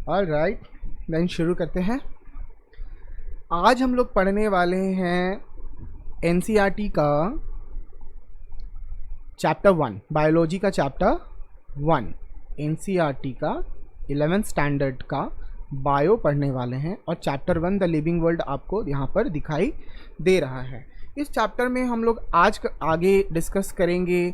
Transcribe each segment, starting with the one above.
Alright, then शुरू करते हैं। आज हम लोग पढ़ने वाले हैं एनसीईआरटी का चैप्टर 1, बायोलॉजी का चैप्टर 1। एनसीईआरटी का 11th स्टैंडर्ड का बायो पढ़ने वाले हैं और चैप्टर 1 द लिविंग वर्ल्ड आपको यहाँ पर दिखाई दे रहा है। इस चैप्टर में हम लोग आज आगे डिस्कस करेंगे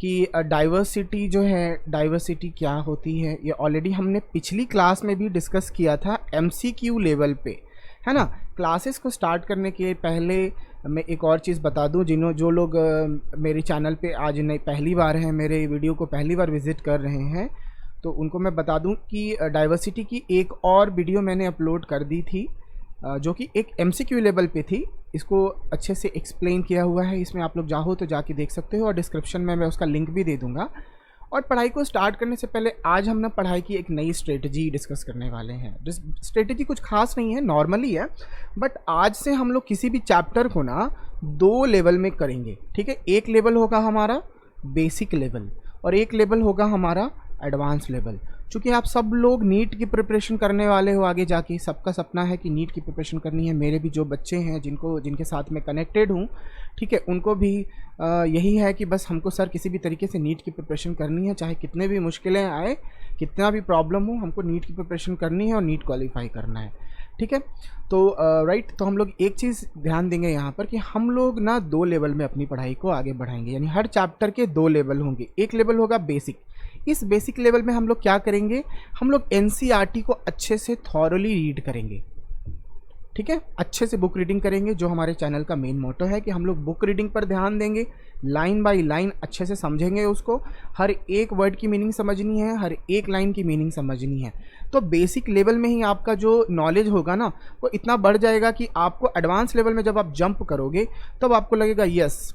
कि डाइवर्सिटी जो है, डाइवर्सिटी क्या होती है। ये ऑलरेडी हमने पिछली क्लास में भी डिस्कस किया था एमसीक्यू लेवल पे, है ना। क्लासेस को स्टार्ट करने के पहले मैं एक और चीज़ बता दूं, जो लोग मेरे चैनल पे आज नहीं पहली बार हैं, मेरे वीडियो को पहली बार विज़िट कर रहे हैं, तो उनको मैं बता दूं कि डाइवर्सिटी की एक और वीडियो मैंने अपलोड कर दी थी जो कि एक एमसीक्यू लेवल पे थी। इसको अच्छे से एक्सप्लेन किया हुआ है, इसमें आप लोग चाहो तो जाके देख सकते हो और डिस्क्रिप्शन में मैं उसका लिंक भी दे दूंगा। और पढ़ाई को स्टार्ट करने से पहले आज हम ना पढ़ाई की एक नई स्ट्रेटजी डिस्कस करने वाले हैं। स्ट्रेटजी कुछ खास नहीं है, नॉर्मली है, बट आज से हम लोग किसी भी चैप्टर को ना 2 लेवल में करेंगे, ठीक है। एक लेवल होगा हमारा बेसिक लेवल और एक लेवल होगा हमारा एडवांस लेवल। चूँकि आप सब लोग नीट की प्रिपरेशन करने वाले हो, आगे जाके सबका सपना है कि नीट की प्रिपरेशन करनी है। मेरे भी जो बच्चे हैं जिनके साथ मैं कनेक्टेड हूँ, ठीक है, उनको भी यही है कि बस हमको सर किसी भी तरीके से नीट की प्रिपरेशन करनी है, चाहे कितने भी मुश्किलें आए, कितना भी प्रॉब्लम हो, हमको नीट की प्रिपरेशन करनी है और नीट क्वालिफाई करना है, ठीक है। तो राइट, तो हम लोग एक चीज़ ध्यान देंगे यहाँ पर कि हम लोग ना 2 लेवल में अपनी पढ़ाई को आगे बढ़ाएंगे, यानी हर चैप्टर के 2 लेवल होंगे। एक लेवल होगा बेसिक। इस बेसिक लेवल में हम लोग क्या करेंगे, हम लोग एनसीईआरटी को अच्छे से थॉरली रीड करेंगे, ठीक है। अच्छे से बुक रीडिंग करेंगे, जो हमारे चैनल का मेन मोटो है कि हम लोग बुक रीडिंग पर ध्यान देंगे, लाइन बाय लाइन अच्छे से समझेंगे उसको। हर एक वर्ड की मीनिंग समझनी है, हर एक लाइन की मीनिंग समझनी है। तो बेसिक लेवल में ही आपका जो नॉलेज होगा ना वो इतना बढ़ जाएगा कि आपको एडवांस लेवल में जब आप जंप करोगे तब आपको लगेगा यस,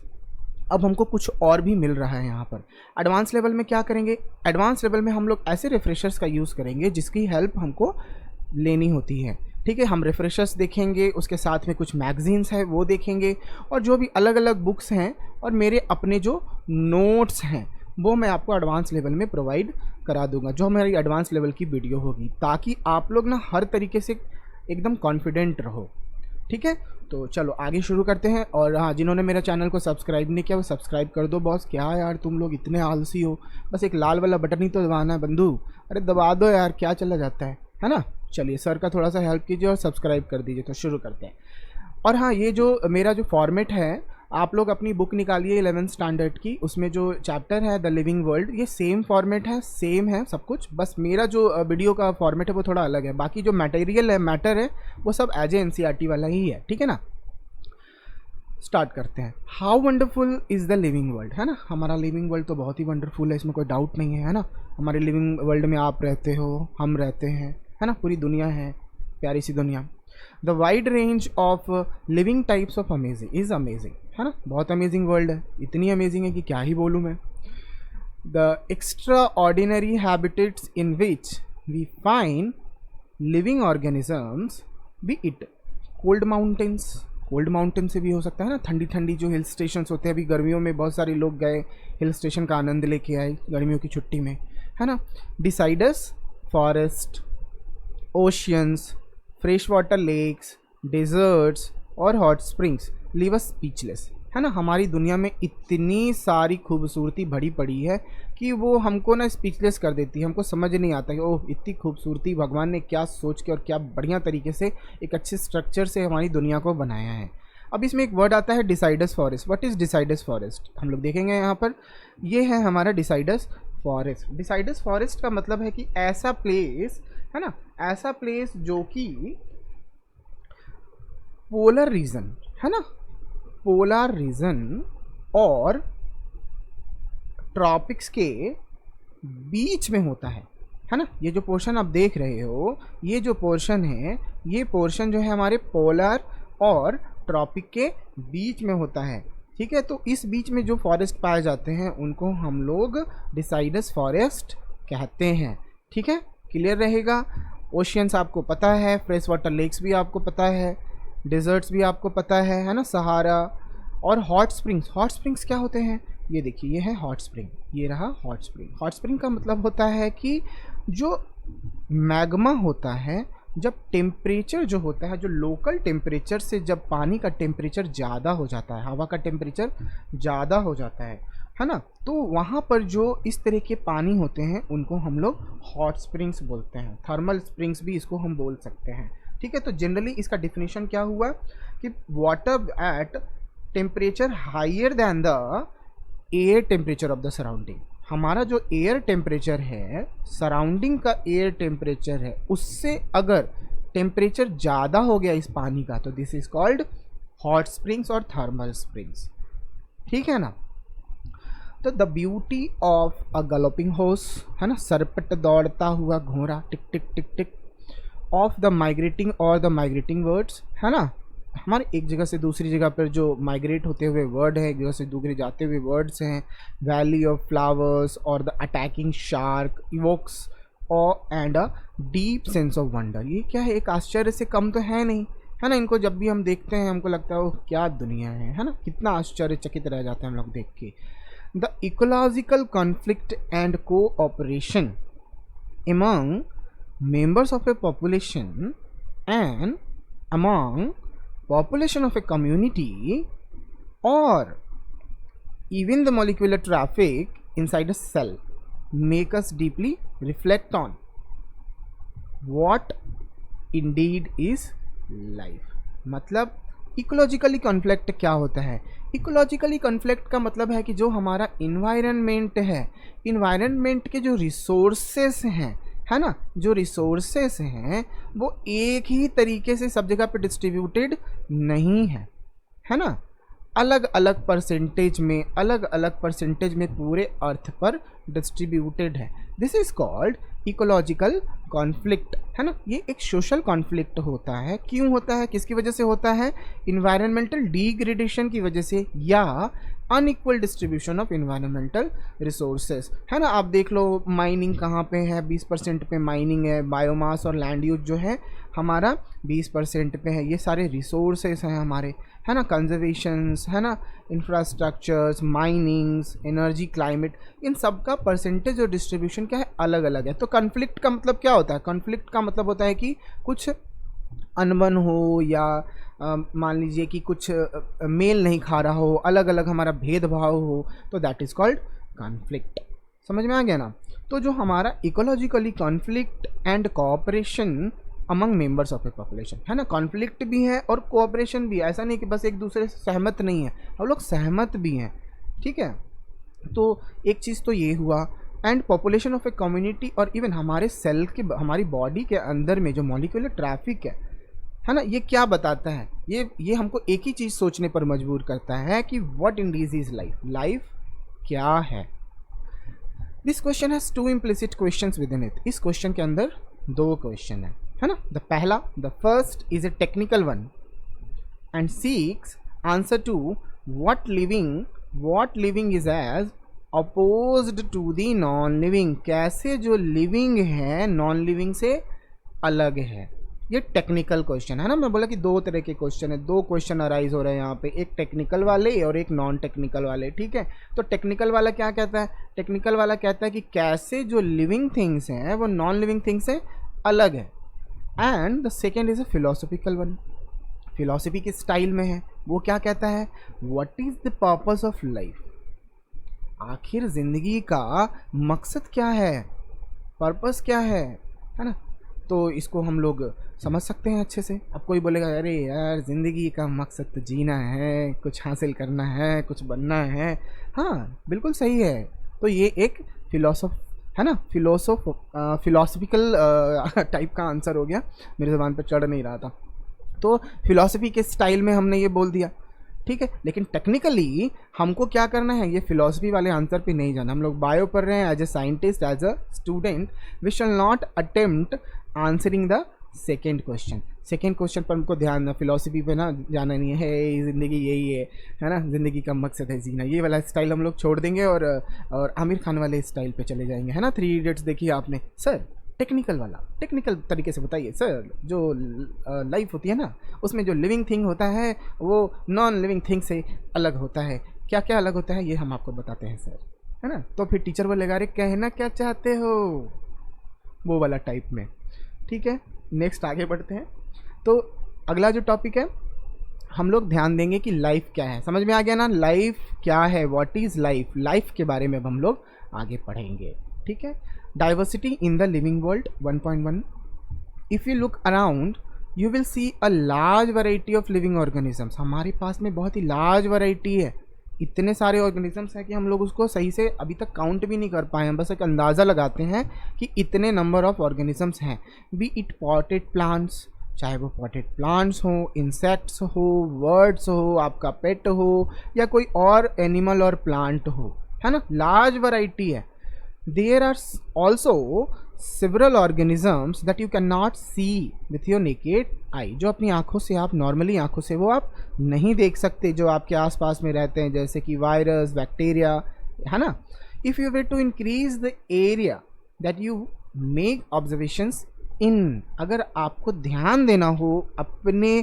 अब हमको कुछ और भी मिल रहा है यहाँ पर। एडवांस लेवल में क्या करेंगे, एडवांस लेवल में हम लोग ऐसे रिफ्रेशर्स का यूज़ करेंगे जिसकी हेल्प हमको लेनी होती है, ठीक है। हम रिफ्रेशर्स देखेंगे, उसके साथ में कुछ मैगजीन्स है वो देखेंगे, और जो भी अलग अलग बुक्स हैं और मेरे अपने जो नोट्स हैं वो मैं आपको एडवांस लेवल में प्रोवाइड करा दूंगा, जो हमारी एडवांस लेवल की वीडियो होगी, ताकि आप लोग ना हर तरीके से एकदम कॉन्फिडेंट रहो, ठीक है। तो चलो आगे शुरू करते हैं। और हाँ, जिन्होंने मेरा चैनल को सब्सक्राइब नहीं किया वो सब्सक्राइब कर दो। बॉस क्या यार तुम लोग इतने आलसी हो, बस एक लाल वाला बटन ही तो दबाना है बंधु, अरे दबा दो यार, क्या चला जाता है ना। चलिए सर का थोड़ा सा हेल्प कीजिए और सब्सक्राइब कर दीजिए। तो शुरू करते हैं। और हाँ, ये जो मेरा जो फॉर्मेट है, आप लोग अपनी बुक निकालिए 11th स्टैंडर्ड की, उसमें जो चैप्टर है द लिविंग वर्ल्ड, ये सेम फॉर्मेट है, सेम है सब कुछ, बस मेरा जो वीडियो का फॉर्मेट है वो थोड़ा अलग है। बाकी जो मटेरियल है, मैटर है, वो सब एज ए एनसीईआरटी वाला ही है, ठीक है ना। स्टार्ट करते हैं। How wonderful is the living world, है ना। हमारा लिविंग वर्ल्ड तो बहुत ही वंडरफुल है, इसमें कोई डाउट नहीं है ना। हमारे लिविंग वर्ल्ड में आप रहते हो, हम रहते हैं, है ना, पूरी दुनिया है, प्यारी सी दुनिया। The wide range of living types of amazing is amazing, है ना, बहुत अमेजिंग वर्ल्ड है, इतनी अमेजिंग है कि क्या ही बोलूँ मैं। The extraordinary habitats in which we find living organisms, be it cold mountains, cold mountain से भी हो सकता है ना, ठंडी ठंडी जो हिल स्टेशंस होते हैं। अभी गर्मियों में बहुत सारे लोग गए हिल स्टेशन का आनंद लेके आए गर्मियों की छुट्टी में, है ना। Besides forest, oceans, fresh water lakes, deserts और hot springs leave us speechless, है ना। हमारी दुनिया में इतनी सारी खूबसूरती भरी पड़ी है कि वो हमको ना स्पीचलेस कर देती है। हमको समझ नहीं आता कि ओह इतनी खूबसूरती भगवान ने क्या सोच के और क्या बढ़िया तरीके से एक अच्छे स्ट्रक्चर से हमारी दुनिया को बनाया है। अब इसमें एक वर्ड आता है डिसाइडस फॉरेस्ट। व्हाट इज़ डिसाइडस फॉरेस्ट, हम लोग देखेंगे यहाँ पर। ये है हमारा डिसाइडस फॉरेस्ट। डिसाइडस फॉरेस्ट का मतलब है कि ऐसा प्लेस, है ना, ऐसा प्लेस जो कि पोलर रीजन, है ना, पोलर रीजन और ट्रॉपिक्स के बीच में होता है ना। ये जो पोर्शन आप देख रहे हो, ये जो पोर्शन है, ये पोर्शन जो है हमारे पोलर और ट्रॉपिक के बीच में होता है, ठीक है। तो इस बीच में जो फॉरेस्ट पाए जाते हैं उनको हम लोग डिसाइडस फॉरेस्ट कहते हैं, ठीक है। क्लियर रहेगा। ओशियंस आपको पता है, फ्रेश वाटर लेक्स भी आपको पता है, डेजर्ट्स भी आपको पता है ना, सहारा। और हॉट स्प्रिंग्स, हॉट स्प्रिंग्स क्या होते हैं, ये देखिए, ये है हॉट स्प्रिंग, ये रहा हॉट स्प्रिंग। हॉट स्प्रिंग का मतलब होता है कि जो मैग्मा होता है जब टेम्परेचर जो होता है, जो लोकल टेम्परेचर से जब पानी का टेम्परेचर ज़्यादा हो जाता है, हवा का टेम्परेचर ज़्यादा हो जाता है ना, तो वहाँ पर जो इस तरह के पानी होते हैं उनको हम लोग हॉट स्प्रिंग्स बोलते हैं, थर्मल स्प्रिंग्स भी इसको हम बोल सकते हैं। ठीक है, तो जनरली इसका डिफिनीशन क्या हुआ कि water at temperature higher than the air temperature of the surrounding. हमारा जो एयर टेम्परेचर है, सराउंडिंग का एयर टेम्परेचर है, उससे अगर टेम्परेचर ज़्यादा हो गया इस पानी का तो this is called hot springs और थर्मल स्प्रिंग्स। ठीक है ना। तो the beauty of a galloping horse, है ना, सरपट दौड़ता हुआ घोड़ा, टिक टिक टिक टिक, ऑफ द माइग्रेटिंग और द माइग्रेटिंग वर्ड्स, है ना, हमारे एक जगह से दूसरी जगह पर जो माइग्रेट होते हुए वर्ड है, एक जगह से दूसरी जाते हुए वर्ड्स हैं, वैली ऑफ फ्लावर्स और द अटैकिंग शार्क इवोक्स और and a deep sense of wonder. ये क्या है, एक आश्चर्य से कम तो है नहीं, है ना। इनको जब भी हम देखते हैं हमको लगता है वो क्या दुनिया है ना, कितना आश्चर्यचकित रह जाते हैं हम लोग देख के। The ecological conflict and cooperation among members of a population and among population of a community or even the molecular traffic inside a cell make us deeply reflect on what indeed is life। मतलब ecologically conflict क्या होता है? Ecologically conflict का मतलब है कि जो हमारा इन्वायरमेंट है, इन्वायरमेंट के जो रिसोर्सेस हैं, है ना, जो रिसोर्सेस हैं वो एक ही तरीके से सब जगह पे डिस्ट्रीब्यूटेड नहीं है ना, अलग अलग परसेंटेज में, अलग अलग परसेंटेज में पूरे अर्थ पर डिस्ट्रीब्यूटेड है। This is called ecological conflict, है ना। ये एक सोशल कॉन्फ्लिक्ट होता है। क्यों होता है, किसकी वजह से होता है? इन्वायरमेंटल डिग्रेडेशन की वजह से या unequal distribution of environmental resources, है ना। आप देख लो माइनिंग कहाँ पे है, 20% पे माइनिंग है, बायोमास और लैंड यूज जो है हमारा 20% पे है। ये सारे रिसोर्सेज हैं हमारे, है ना, कंजर्वेशंस, है ना, इंफ्रास्ट्रक्चर्स, माइनिंग्स, एनर्जी, क्लाइमेट, इन सब का परसेंटेज और डिस्ट्रीब्यूशन क्या है, अलग अलग है। तो कॉन्फ्लिक्ट का मतलब क्या होता है? कॉन्फ्लिक्ट का मतलब होता है कि कुछ अनबन हो या मान लीजिए कि कुछ मेल नहीं खा रहा हो, अलग अलग हमारा भेदभाव हो, तो दैट इज़ कॉल्ड कॉन्फ्लिक्ट। समझ में आ गया ना। तो जो हमारा ecologically conflict and cooperation among members of A population, है ना, कॉन्फ्लिक्ट भी है और कोऑपरेशन भी है। ऐसा नहीं कि बस एक दूसरे से सहमत नहीं है, हम लोग सहमत भी हैं। ठीक है, तो एक चीज़ तो ये हुआ। And population of a community और इवन हमारे सेल के, हमारी बॉडी के अंदर में जो मॉलिक्यूलर ट्रैफिक है ना, ये क्या बताता है? ये हमको एक ही चीज़ सोचने पर मजबूर करता है कि what indeed is life, life क्या है। This question has two implicit questions within it. इस क्वेश्चन के अंदर दो क्वेश्चन है ना। द पहला, the first is a technical one and seeks answer to what living is as opposed to the non living. कैसे जो living है नॉन लिविंग से अलग है। ये टेक्निकल क्वेश्चन है ना। मैं बोला कि दो तरह के क्वेश्चन है, दो क्वेश्चन अराइज हो रहे हैं यहाँ पे, एक टेक्निकल वाले और एक नॉन टेक्निकल वाले। ठीक है, तो टेक्निकल वाला क्या कहता है? टेक्निकल वाला कहता है कि कैसे जो लिविंग थिंग्स हैं वो नॉन लिविंग थिंग्स से अलग है। And the second is a philosophical one, philosophy के स्टाइल में है। वो क्या कहता है? What is the purpose of life, आखिर जिंदगी का मकसद क्या है, पर्पस क्या है ना। तो इसको हम लोग समझ सकते हैं अच्छे से। अब कोई बोलेगा अरे यार ज़िंदगी का मकसद तो जीना है, कुछ हासिल करना है, कुछ बनना है। हाँ बिल्कुल सही है। तो ये एक है ना, फिलोसफिकल टाइप का आंसर हो गया, मेरे ज़बान पर चढ़ नहीं रहा था। तो फिलॉसफी के स्टाइल में हमने ये बोल दिया, ठीक है। लेकिन टेक्निकली हमको क्या करना है, ये फिलॉसफी वाले आंसर पे नहीं जाना। हम लोग बायो पढ़ रहे हैं, as a scientist, as a student, we shall not attempt answering the second question. Second question पर हमको ध्यान, फिलॉसफी पे ना जाना नहीं है। ज़िंदगी यही है ना, ज़िंदगी का मकसद है जीना। ये वाला स्टाइल हम लोग छोड़ देंगे और आमिर खान वाले स्टाइल पे चले जाएंगे, है ना। 3 इडियट्स देखिए आपने। सर टेक्निकल वाला, टेक्निकल तरीके से बताइए सर। जो लाइफ होती है ना, उसमें जो लिविंग थिंग होता है वो नॉन लिविंग थिंग से अलग होता है। क्या क्या अलग होता है ये हम आपको बताते हैं सर, है ना। तो फिर टीचर बोलेगा अरे कहना क्या चाहते हो, वो वाला टाइप में। ठीक है, नेक्स्ट आगे बढ़ते हैं। तो अगला जो टॉपिक है, हम लोग ध्यान देंगे कि लाइफ क्या है। समझ में आ गया ना, लाइफ क्या है, व्हाट इज़ लाइफ। लाइफ के बारे में अब हम लोग आगे पढ़ेंगे। ठीक है, diversity in the living world 1.1। If you look around you will see a large variety of living organisms. हमारे पास में बहुत ही लार्ज वैरायटी है, इतने सारे ऑर्गेनिजम्स हैं कि हम लोग उसको सही से अभी तक काउंट भी नहीं कर पाए हैं, बस एक अंदाज़ा लगाते हैं कि इतने नंबर ऑफ ऑर्गेनिजम्स हैं। बी इट पॉटेड प्लांट्स, चाहे वो पॉटेड प्लांट्स हो, इंसेक्ट्स हो, वर्ड्स हो, आपका पेट हो, या कोई और एनिमल और प्लांट हो, है ना, लार्ज वैरायटी है। There are also several organisms that you cannot see with your naked eye, जो अपनी आंखों से, आप नॉर्मली आंखों से वो आप नहीं देख सकते, जो आपके आसपास में रहते हैं, जैसे कि वायरस, बैक्टीरिया, है ना। If you were to increase the area that you make observations in, अगर आपको ध्यान देना हो, अपने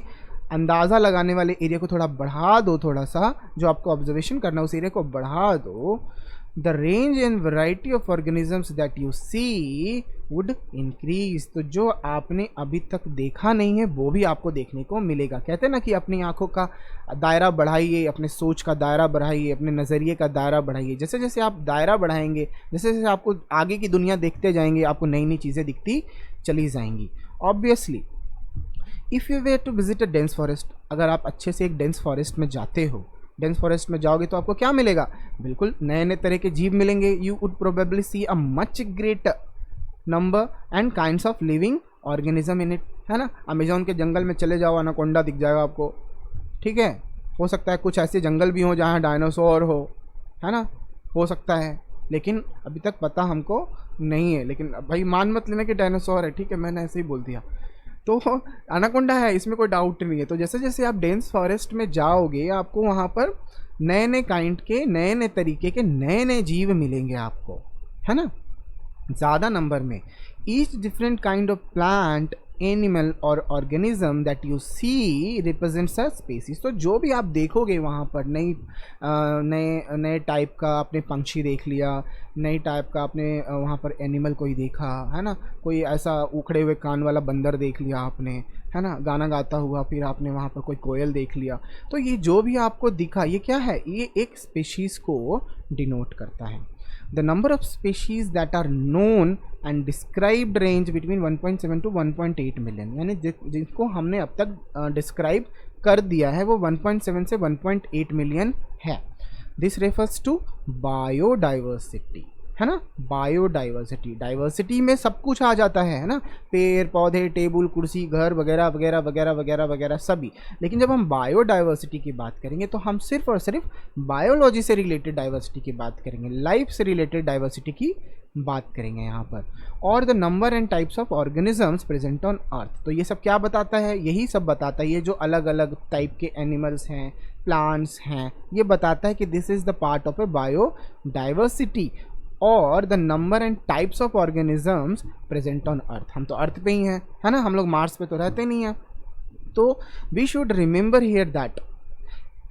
अंदाज़ा लगाने वाले एरिया को थोड़ा बढ़ा दो, थोड़ा सा जो आपको ऑब्जर्वेशन करना है उस एरिया को बढ़ा दो, the range and variety of organisms that you see would increase. तो जो आपने अभी तक देखा नहीं है वो भी आपको देखने को मिलेगा। कहते हैं ना कि अपनी आंखों का दायरा बढ़ाइए, अपने सोच का दायरा बढ़ाइए, अपने नज़रिए का दायरा बढ़ाइए। जैसे जैसे आप दायरा बढ़ाएंगे, जैसे जैसे आपको आगे की दुनिया देखते जाएंगे, आपको नई नई चीज़ें दिखती चली जाएंगी। Obviously if you were to visit a dense forest, अगर आप अच्छे से एक डेंस फॉरेस्ट में जाते हो, डेंस फॉरेस्ट में जाओगे तो आपको क्या मिलेगा, बिल्कुल नए नए तरह के जीव मिलेंगे। You would probably see a much greater number and kinds of living organism in it, है ना। अमेजोन के जंगल में चले जाओ, अनाकोंडा दिख जाएगा आपको, ठीक है। हो सकता है कुछ ऐसे जंगल भी हो जहाँ डायनासोर हो, है ना, हो सकता है, लेकिन अभी तक पता हमको नहीं है। लेकिन भाई मान मत लेना कि डायनासोर है, ठीक है, मैंने ऐसे ही बोल दिया। तो अनाकोंडा है, इसमें कोई डाउट नहीं है। तो जैसे जैसे आप डेंस फॉरेस्ट में जाओगे, आपको वहाँ पर नए नए काइंड के, नए नए तरीके के, नए नए जीव मिलेंगे आपको, है ना, ज़्यादा नंबर में। Each different kind of plant, animal और organism that you see represents a species. तो जो भी आप देखोगे वहाँ पर, नए नए टाइप का आपने पंछी देख लिया, नई टाइप का आपने वहाँ पर एनिमल कोई देखा, है ना, कोई ऐसा उखड़े हुए कान वाला बंदर देख लिया आपने, है ना, गाना गाता हुआ, फिर आपने वहाँ पर कोई कोयल देख लिया। तो ये जो भी आपको दिखा, ये क्या है, ये एक स्पीशीज़ को डिनोट करता है। The number of species that are known and described range between 1.7 to 1.8 million, यानी जिनको हमने अब तक डिस्क्राइब कर दिया है वो 1.7 से 1.8 मिलियन है। दिस रेफर्स टू बायोडाइवर्सिटी, है ना, बायोडाइवर्सिटी। डाइवर्सिटी में सब कुछ आ जाता है ना, पेड़ पौधे, टेबल कुर्सी, घर वगैरह वगैरह वगैरह वगैरह वगैरह सभी। लेकिन जब हम बायोडाइवर्सिटी की बात करेंगे तो हम सिर्फ और सिर्फ बायोलॉजी से रिलेटेड डाइवर्सिटी की बात करेंगे, लाइफ से रिलेटेड डाइवर्सिटी की बात करेंगे यहाँ पर। और the number and types of organisms present on अर्थ। तो ये सब क्या बताता है, यही सब बताता है, ये जो अलग अलग टाइप के एनिमल्स हैं, प्लांट्स हैं, ये बताता है कि this is the part of a biodiversity और the number and types of organisms present on earth. हम तो अर्थ पे ही हैं, है ना, हम लोग मार्स पे तो रहते नहीं हैं। तो we should remember here that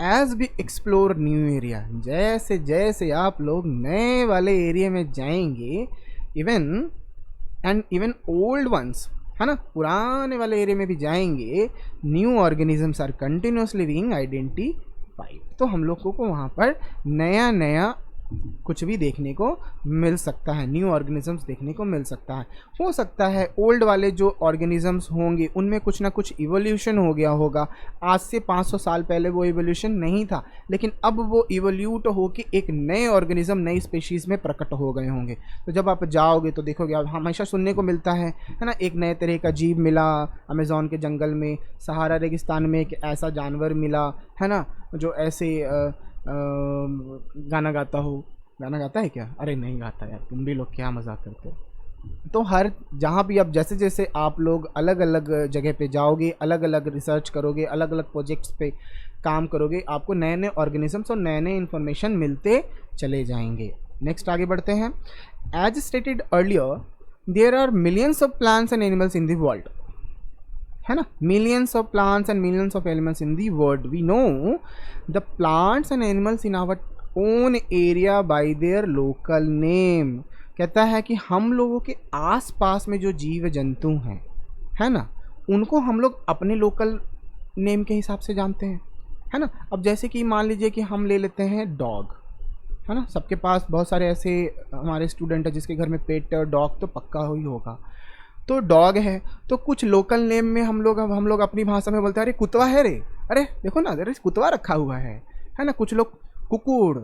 as we explore new area, जैसे जैसे आप लोग नए वाले एरिया में जाएंगे, इवन ओल्ड वंस, है ना, पुराने वाले एरिया में भी जाएंगे, new organisms are continuously being identified. तो हम लोगों को वहाँ पर नया नया कुछ भी देखने को मिल सकता है, न्यू ऑर्गेनिजम्स देखने को मिल सकता है। हो सकता है ओल्ड वाले जो ऑर्गेनिजम्स होंगे उनमें कुछ ना कुछ इवोल्यूशन हो गया होगा, आज से 500 साल पहले वो इवोल्यूशन नहीं था, लेकिन अब वो इवोल्यूट होके एक नए ऑर्गेनिज्म, नई स्पीशीज़ में प्रकट हो गए होंगे। तो जब आप जाओगे तो देखोगे, आप हमेशा सुनने को मिलता है ना, एक नए तरह का जीव मिला अमेज़न के जंगल में, सहारा रेगिस्तान में एक ऐसा जानवर मिला, है ना, जो ऐसे गाना गाता हो। गाना गाता है क्या, अरे नहीं गाता यार, तुम भी लोग क्या मजाक करते हो। तो हर जहाँ भी आप, जैसे जैसे आप लोग अलग अलग जगह पे जाओगे, अलग अलग रिसर्च करोगे, अलग अलग प्रोजेक्ट्स पे काम करोगे, आपको नए नए ऑर्गेनिजम्स और नए नए इन्फॉर्मेशन मिलते चले जाएंगे। नेक्स्ट आगे बढ़ते हैं। As stated earlier there are millions of plants and animals in the world, है ना, millions of plants and millions of animals in the world. We know the plants and animals in our own area by their local name. कहता है कि हम लोगों के आस पास में जो जीव जंतु हैं, है ना, उनको हम लोग अपने लोकल नेम के हिसाब से जानते हैं, है ना। अब जैसे कि मान लीजिए कि हम ले लेते हैं डॉग, है ना, सबके पास बहुत सारे ऐसे हमारे स्टूडेंट हैं जिसके घर में पेट डॉग तो पक्का ही होगा। तो डॉग है तो कुछ लोकल नेम में हम लोग अपनी भाषा में बोलते हैं, अरे कुतवा है रे, अरे देखो ना, अरे कुतवा रखा हुआ है ना। कुछ लोग कुकुड़,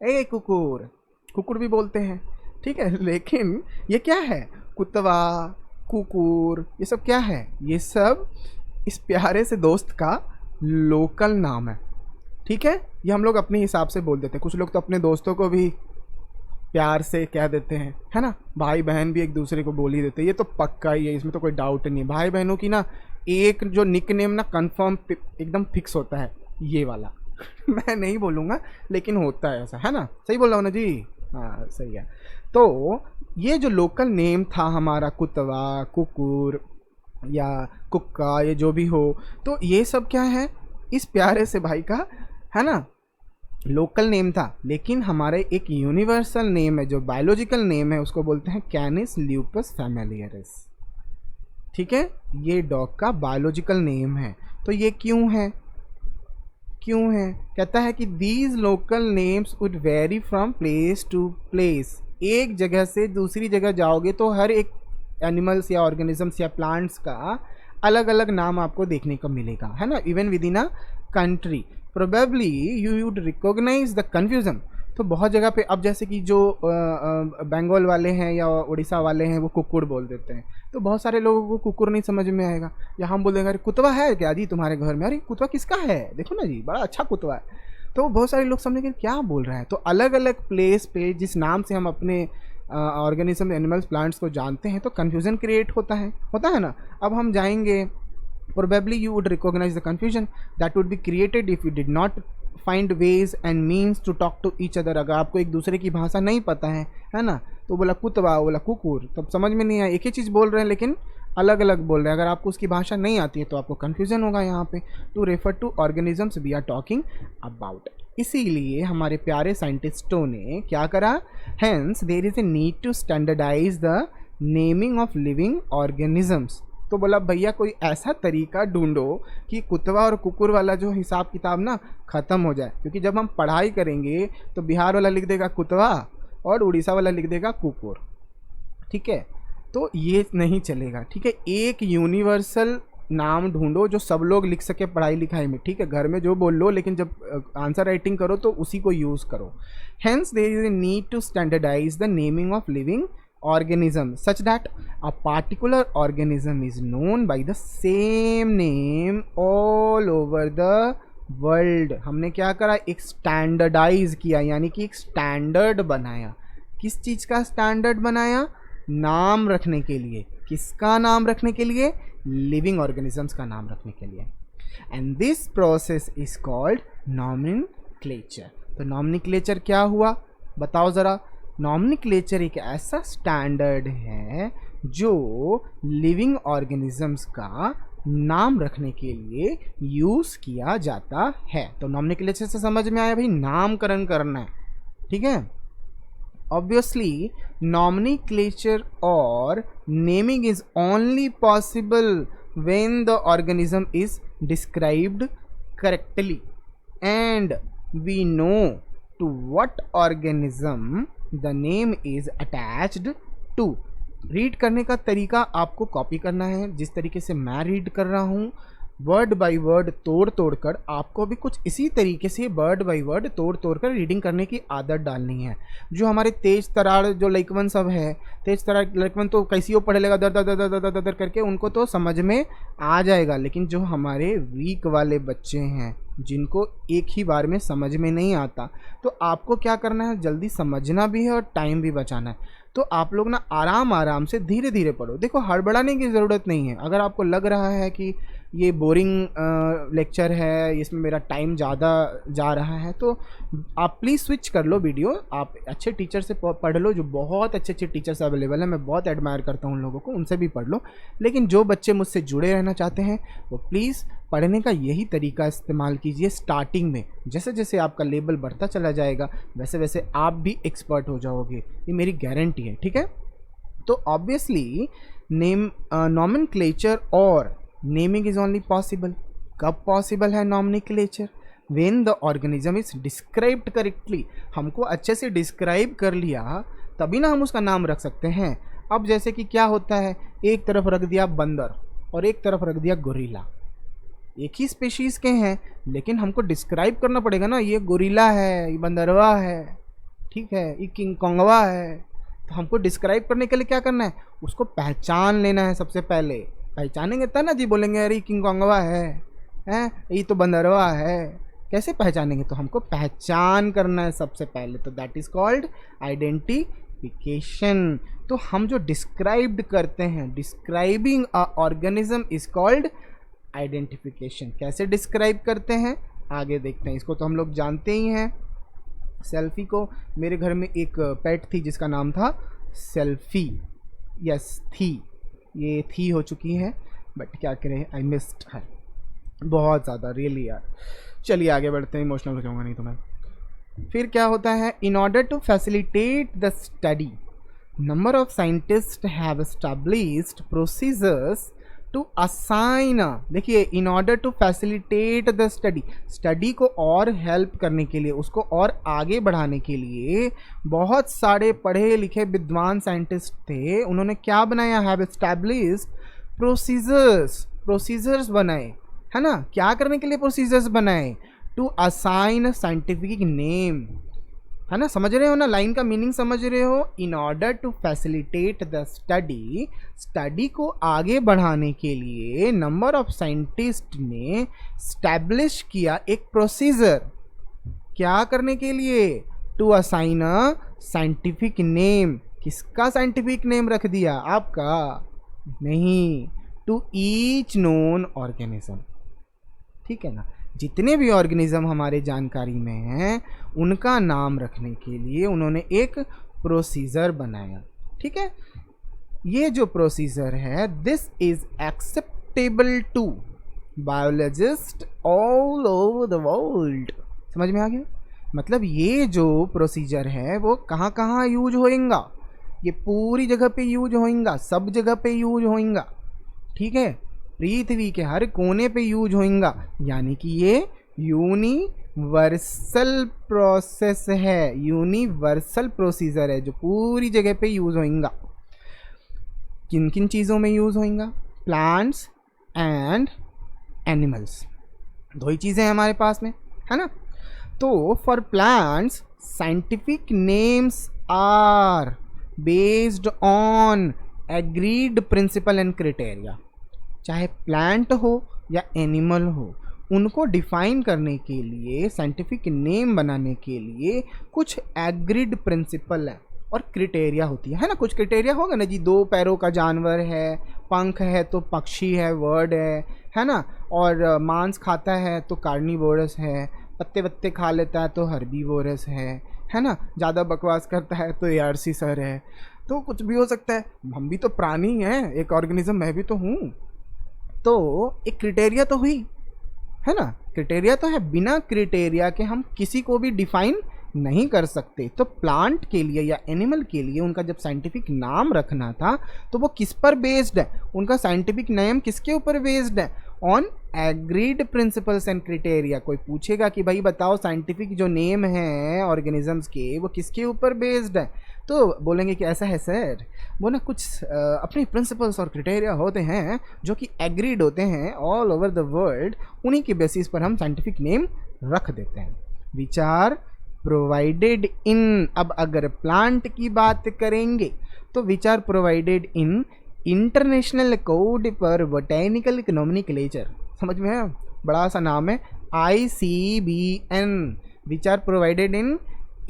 ए कुकुर, कुकुर भी बोलते हैं, ठीक है। लेकिन ये क्या है, कुतवा, कुकुर, ये सब क्या है, ये सब इस प्यारे से दोस्त का लोकल नाम है, ठीक है। ये हम लोग अपने हिसाब से बोल देते हैं। कुछ लोग तो अपने दोस्तों को भी प्यार से कह देते हैं, है ना। भाई बहन भी एक दूसरे को बोल ही देते हैं, ये तो पक्का ही है, इसमें तो कोई डाउट नहीं है। भाई बहनों की ना एक जो निक नेम ना कंफर्म एकदम फिक्स होता है, ये वाला मैं नहीं बोलूँगा लेकिन होता है ऐसा, है ना। सही बोल रहा हूँ ना जी, हाँ सही है। तो ये जो लोकल नेम था हमारा, कुतवा, कुकुर या कुक्का, ये जो भी हो, तो ये सब क्या है, इस प्यारे से भाई का, है ना, लोकल नेम था। लेकिन हमारे एक यूनिवर्सल नेम है, जो बायोलॉजिकल नेम है, उसको बोलते हैं कैनिस ल्यूपस फैमिलियरिस, ठीक है। ये डॉग का बायोलॉजिकल नेम है। तो ये क्यों है, क्यों है, कहता है कि these local names would vary from place to place. एक जगह से दूसरी जगह जाओगे तो हर एक एनिमल्स या ऑर्गेनिजम्स या प्लांट्स का अलग अलग नाम आपको देखने को मिलेगा, है ना। Even within a country probably you would recognise the confusion. तो बहुत जगह पे अब जैसे कि जो बंगाल वाले हैं या उड़ीसा वाले हैं वो कुकुर बोल देते हैं, तो बहुत सारे लोगों को कुकुर नहीं समझ में आएगा, या हम बोल देंगे अरे कुतवा है क्या जी तुम्हारे घर में, अरे कुतवा किसका है, देखो ना जी बड़ा अच्छा कुतवा है। तो बहुत सारे लोग समझेंगे क्या बोल रहा है। तो अलग अलग प्लेस पे जिस नाम से हम अपने ऑर्गेनिज्म, एनिमल्स, प्लांट्स को जानते हैं तो कन्फ्यूजन क्रिएट होता है ना। अब हम जाएंगे, probably you would recognize the confusion that would be created if you did not find ways and means to talk to each other। अगर आपको एक दूसरे की भाषा नहीं पता है ना, तो बोला कुतवा, बोला कुकुर, तब समझ में नहीं आया, एक ही चीज़ बोल रहे हैं लेकिन अलग अलग बोल रहे हैं। अगर आपको उसकी भाषा नहीं आती है तो आपको कन्फ्यूजन होगा यहाँ पे। To refer to organisms we are talking about. इसीलिए हमारे प्यारे साइंटिस्टों ने क्या करा, hence there is a need to standardise the naming of living organisms. तो बोला भैया कोई ऐसा तरीका ढूंढो कि कुतवा और कुकुर वाला जो हिसाब किताब ना ख़त्म हो जाए, क्योंकि जब हम पढ़ाई करेंगे तो बिहार वाला लिख देगा कुतवा और उड़ीसा वाला लिख देगा कुकुर, ठीक है। तो ये नहीं चलेगा, ठीक है। एक यूनिवर्सल नाम ढूंढो जो सब लोग लिख सके पढ़ाई लिखाई में, ठीक है। घर में जो बोल लो लेकिन जब आंसर राइटिंग करो तो उसी को यूज़ करो। Hence there is a need to standardise the naming of living organism such that a particular organism is known by the same name all over the world। हमने क्या करा, एक स्टैंडर्डाइज किया, यानी कि एक स्टैंडर्ड बनाया। किस चीज़ का स्टैंडर्ड बनाया, नाम रखने के लिए। किसका नाम रखने के लिए, लिविंग ऑर्गेनिजम्स का नाम रखने के लिए। And this process is called nomenclature. तो नॉमेनक्लेचर क्या हुआ बताओ ज़रा। नॉमेनक्लेचर एक ऐसा स्टैंडर्ड है जो लिविंग ऑर्गेनिजम्स का नाम रखने के लिए यूज़ किया जाता है। तो नॉमेनक्लेचर से समझ में आया भाई, नामकरण करना है, ठीक है। ऑब्वियसली नॉमेनक्लेचर और naming is only possible when the organism is described correctly and we know to what organism the name is attached to. Read करने का तरीका आपको कॉपी करना है, जिस तरीके से मैं रीड कर रहा हूँ, वर्ड बाय वर्ड तोड़ तोड़ कर आपको भी कुछ इसी तरीके से वर्ड बाय वर्ड तोड़ तोड़ कर रीडिंग करने की आदत डालनी है। जो हमारे तेज तरार जो लइकवन सब है, तेज तरार लइकवन तो कैसी वो पढ़े लेगा दर दर दर दर दर दर करके, उनको तो समझ में आ जाएगा। लेकिन जो हमारे वीक वाले बच्चे हैं जिनको एक ही बार में समझ में नहीं आता, तो आपको क्या करना है, जल्दी समझना भी है और टाइम भी बचाना है। तो आप लोग ना आराम आराम से धीरे धीरे पढ़ो। देखो हड़बड़ाने की ज़रूरत नहीं है। अगर आपको लग रहा है कि ये बोरिंग लेक्चर है, इसमें मेरा टाइम ज़्यादा जा रहा है, तो आप प्लीज़ स्विच कर लो वीडियो। आप अच्छे टीचर से पढ़ लो, जो बहुत अच्छे अच्छे टीचर्स अवेलेबल हैं, मैं बहुत एडमायर करता हूँ उन लोगों को, उनसे भी पढ़ लो। लेकिन जो बच्चे मुझसे जुड़े रहना चाहते हैं वो प्लीज़ पढ़ने का यही तरीका इस्तेमाल कीजिए स्टार्टिंग में। जैसे जैसे आपका लेवल बढ़ता चला जाएगा वैसे वैसे आप भी एक्सपर्ट हो जाओगे, ये मेरी गारंटी है, ठीक है। तो ऑब्वियसली नेम नॉमेनक्लेचर और नेमिंग इज ओनली पॉसिबल। कब पॉसिबल है nomenclature? When the organism is described correctly. हमको अच्छे से डिस्क्राइब कर लिया तभी ना हम उसका नाम रख सकते हैं। अब जैसे कि क्या होता है, एक तरफ रख दिया बंदर और एक तरफ रख दिया गोरिल्ला, एक ही स्पेशीज के हैं, लेकिन हमको डिस्क्राइब करना पड़ेगा ना, ये गोरिल्ला है, ये बंदरवा है, ठीक है, ये किंग कोंगवा है। तो हमको डिस्क्राइब करने के लिए क्या करना है, उसको पहचान लेना है। सबसे पहले पहचानेंगे तब ना जी बोलेंगे अरे किंग कोंगवा है, ये तो बंदरवा है। कैसे पहचानेंगे? तो हमको पहचान करना है सबसे पहले, तो दैट इज कॉल्ड आइडेंटिफिकेशन। तो हम जो डिस्क्राइब्ड करते हैं, describing a organism is called identification. कैसे डिस्क्राइब करते हैं आगे देखते हैं, इसको तो हम लोग जानते ही हैं। सेल्फी को, मेरे घर में एक पेट थी जिसका नाम था सेल्फी, यस थी, ये थी हो चुकी है, बट क्या करें, आई मिस्ड हर बहुत ज़्यादा, रियली यार। चलिए आगे बढ़ते हैं, इमोशनल हो जाऊँगा नहीं तो मैं। फिर क्या होता है, in order to facilitate the study number of scientist have established procedures to assign. देखिए, in order to facilitate the study, study को और हेल्प करने के लिए, उसको और आगे बढ़ाने के लिए बहुत सारे पढ़े लिखे विद्वान साइंटिस्ट थे, उन्होंने क्या बनाया, हैव एस्टैब्लिश्ड प्रोसीजर्स, प्रोसीजर्स बनाए, है ना। क्या करने के लिए प्रोसीजर्स बनाए, टू असाइन साइंटिफिक नेम, है ना। समझ रहे हो ना, लाइन का मीनिंग समझ रहे हो। In order to facilitate the study, study को आगे बढ़ाने के लिए नंबर ऑफ साइंटिस्ट ने स्टैब्लिश किया एक प्रोसीजर। क्या करने के लिए, to assign a scientific name. किसका साइंटिफिक नेम रख दिया, आपका नहीं, टू ईच नोन ऑर्गेनिज्म, ठीक है ना। जितने भी ऑर्गेनिज्म हमारे जानकारी में हैं उनका नाम रखने के लिए उन्होंने एक प्रोसीजर बनाया, ठीक है। ये जो प्रोसीजर है, this is acceptable to biologist all over the world. समझ में आ गया? मतलब ये जो प्रोसीजर है वो कहाँ कहाँ यूज होएगा, ये पूरी जगह पे यूज होएगा, सब जगह पे यूज होएगा, ठीक है। पृथ्वी के हर कोने पे यूज होएगा, यानी कि ये यूनिवर्सल प्रोसेस है, यूनिवर्सल प्रोसीजर है जो पूरी जगह पे यूज होएगा। किन किन चीज़ों में यूज होएगा, प्लांट्स एंड एनिमल्स, दो ही चीज़ें हैं हमारे पास में, है ना। तो for plants scientific names are based on agreed principle and criteria. चाहे प्लांट हो या एनिमल हो, उनको डिफाइन करने के लिए, साइंटिफिक नेम बनाने के लिए कुछ एग्रीड प्रिंसिपल है और क्राइटेरिया होती है ना। कुछ क्राइटेरिया होगा ना जी, 2 पैरों का जानवर है, पंख है तो पक्षी है, वर्ड है ना, और मांस खाता है तो कार्निवोरस है, पत्ते वत्ते खा लेता है तो हर्बीवोरस है ना, ज़्यादा बकवास करता है तो एआरसीसर है। तो कुछ भी हो सकता है, हम भी तो प्राणी हैं, एक ऑर्गेनिज्म मैं भी तो हूँ। तो एक क्राइटेरिया तो हुई, है ना, क्राइटेरिया तो है, बिना क्राइटेरिया के हम किसी को भी डिफाइन नहीं कर सकते। तो प्लांट के लिए या एनिमल के लिए उनका जब साइंटिफिक नाम रखना था तो वो किस पर बेस्ड है, उनका साइंटिफिक नेम किसके ऊपर बेस्ड है, on agreed principles and criteria. कोई पूछेगा कि भाई बताओ साइंटिफिक जो नेम है ऑर्गेनिजम्स के वो किसके ऊपर बेस्ड है, तो बोलेंगे कि ऐसा है सर, वो ना कुछ अपने प्रिंसिपल्स और क्राइटेरिया होते हैं जो कि एग्रीड होते हैं ऑल ओवर द वर्ल्ड, उन्हीं के बेसिस पर हम साइंटिफिक नेम रख देते हैं। विच आर प्रोवाइडेड इन, अब अगर प्लांट की बात करेंगे तो which are provided in international code for botanical nomenclature. समझ में है, बड़ा सा नाम है, ICBN, which are provided in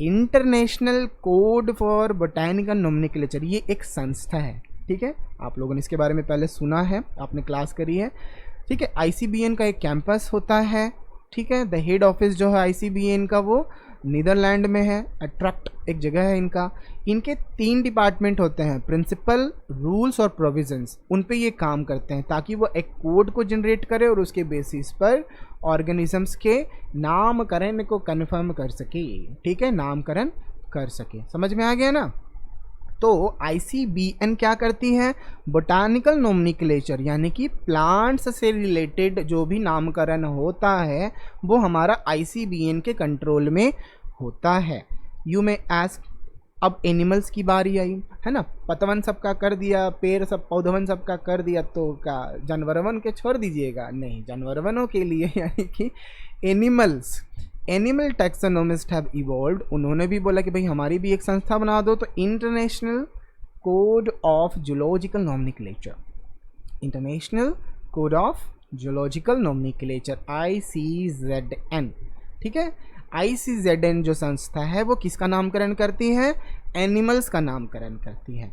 international code for botanical nomenclature. ये एक संस्था है, ठीक है, आप लोगों ने इसके बारे में पहले सुना है, आपने क्लास करी है, ठीक है। ICBN का एक कैंपस होता है, ठीक है। द हेड ऑफिस जो है ICBN का वो नीदरलैंड में है, अट्रैक्ट एक जगह है इनका। इनके 3 डिपार्टमेंट होते हैं, प्रिंसिपल, रूल्स और प्रोविजंस, उन पे ये काम करते हैं ताकि वो एक कोड को जनरेट करे और उसके बेसिस पर ऑर्गेनिजम्स के नामकरण को कन्फर्म कर सके, ठीक है, नामकरण कर सके। समझ में आ गया ना। तो ICBN क्या करती है, बोटानिकल नोमेनक्लेचर यानी कि प्लांट्स से रिलेटेड जो भी नामकरण होता है वो हमारा ICBN के कंट्रोल में होता है। यू में आस्क, अब एनिमल्स की बारी आई है ना, पतवन सबका कर दिया, पेड़ सब पौधवन सबका कर दिया, तो क्या जानवरवन के छोड़ दीजिएगा? नहीं, जानवरवनों के लिए यानी कि एनिमल्स, एनिमल टैक्सोनोमिस्ट हैव इवॉल्व्ड, उन्होंने भी बोला कि भाई हमारी भी एक संस्था बना दो, तो international code of zoological nomenclature, international code of zoological nomenclature ICZN, ठीक है। ICZN जो संस्था है वो किसका नामकरण करती है, एनिमल्स का नामकरण करती है।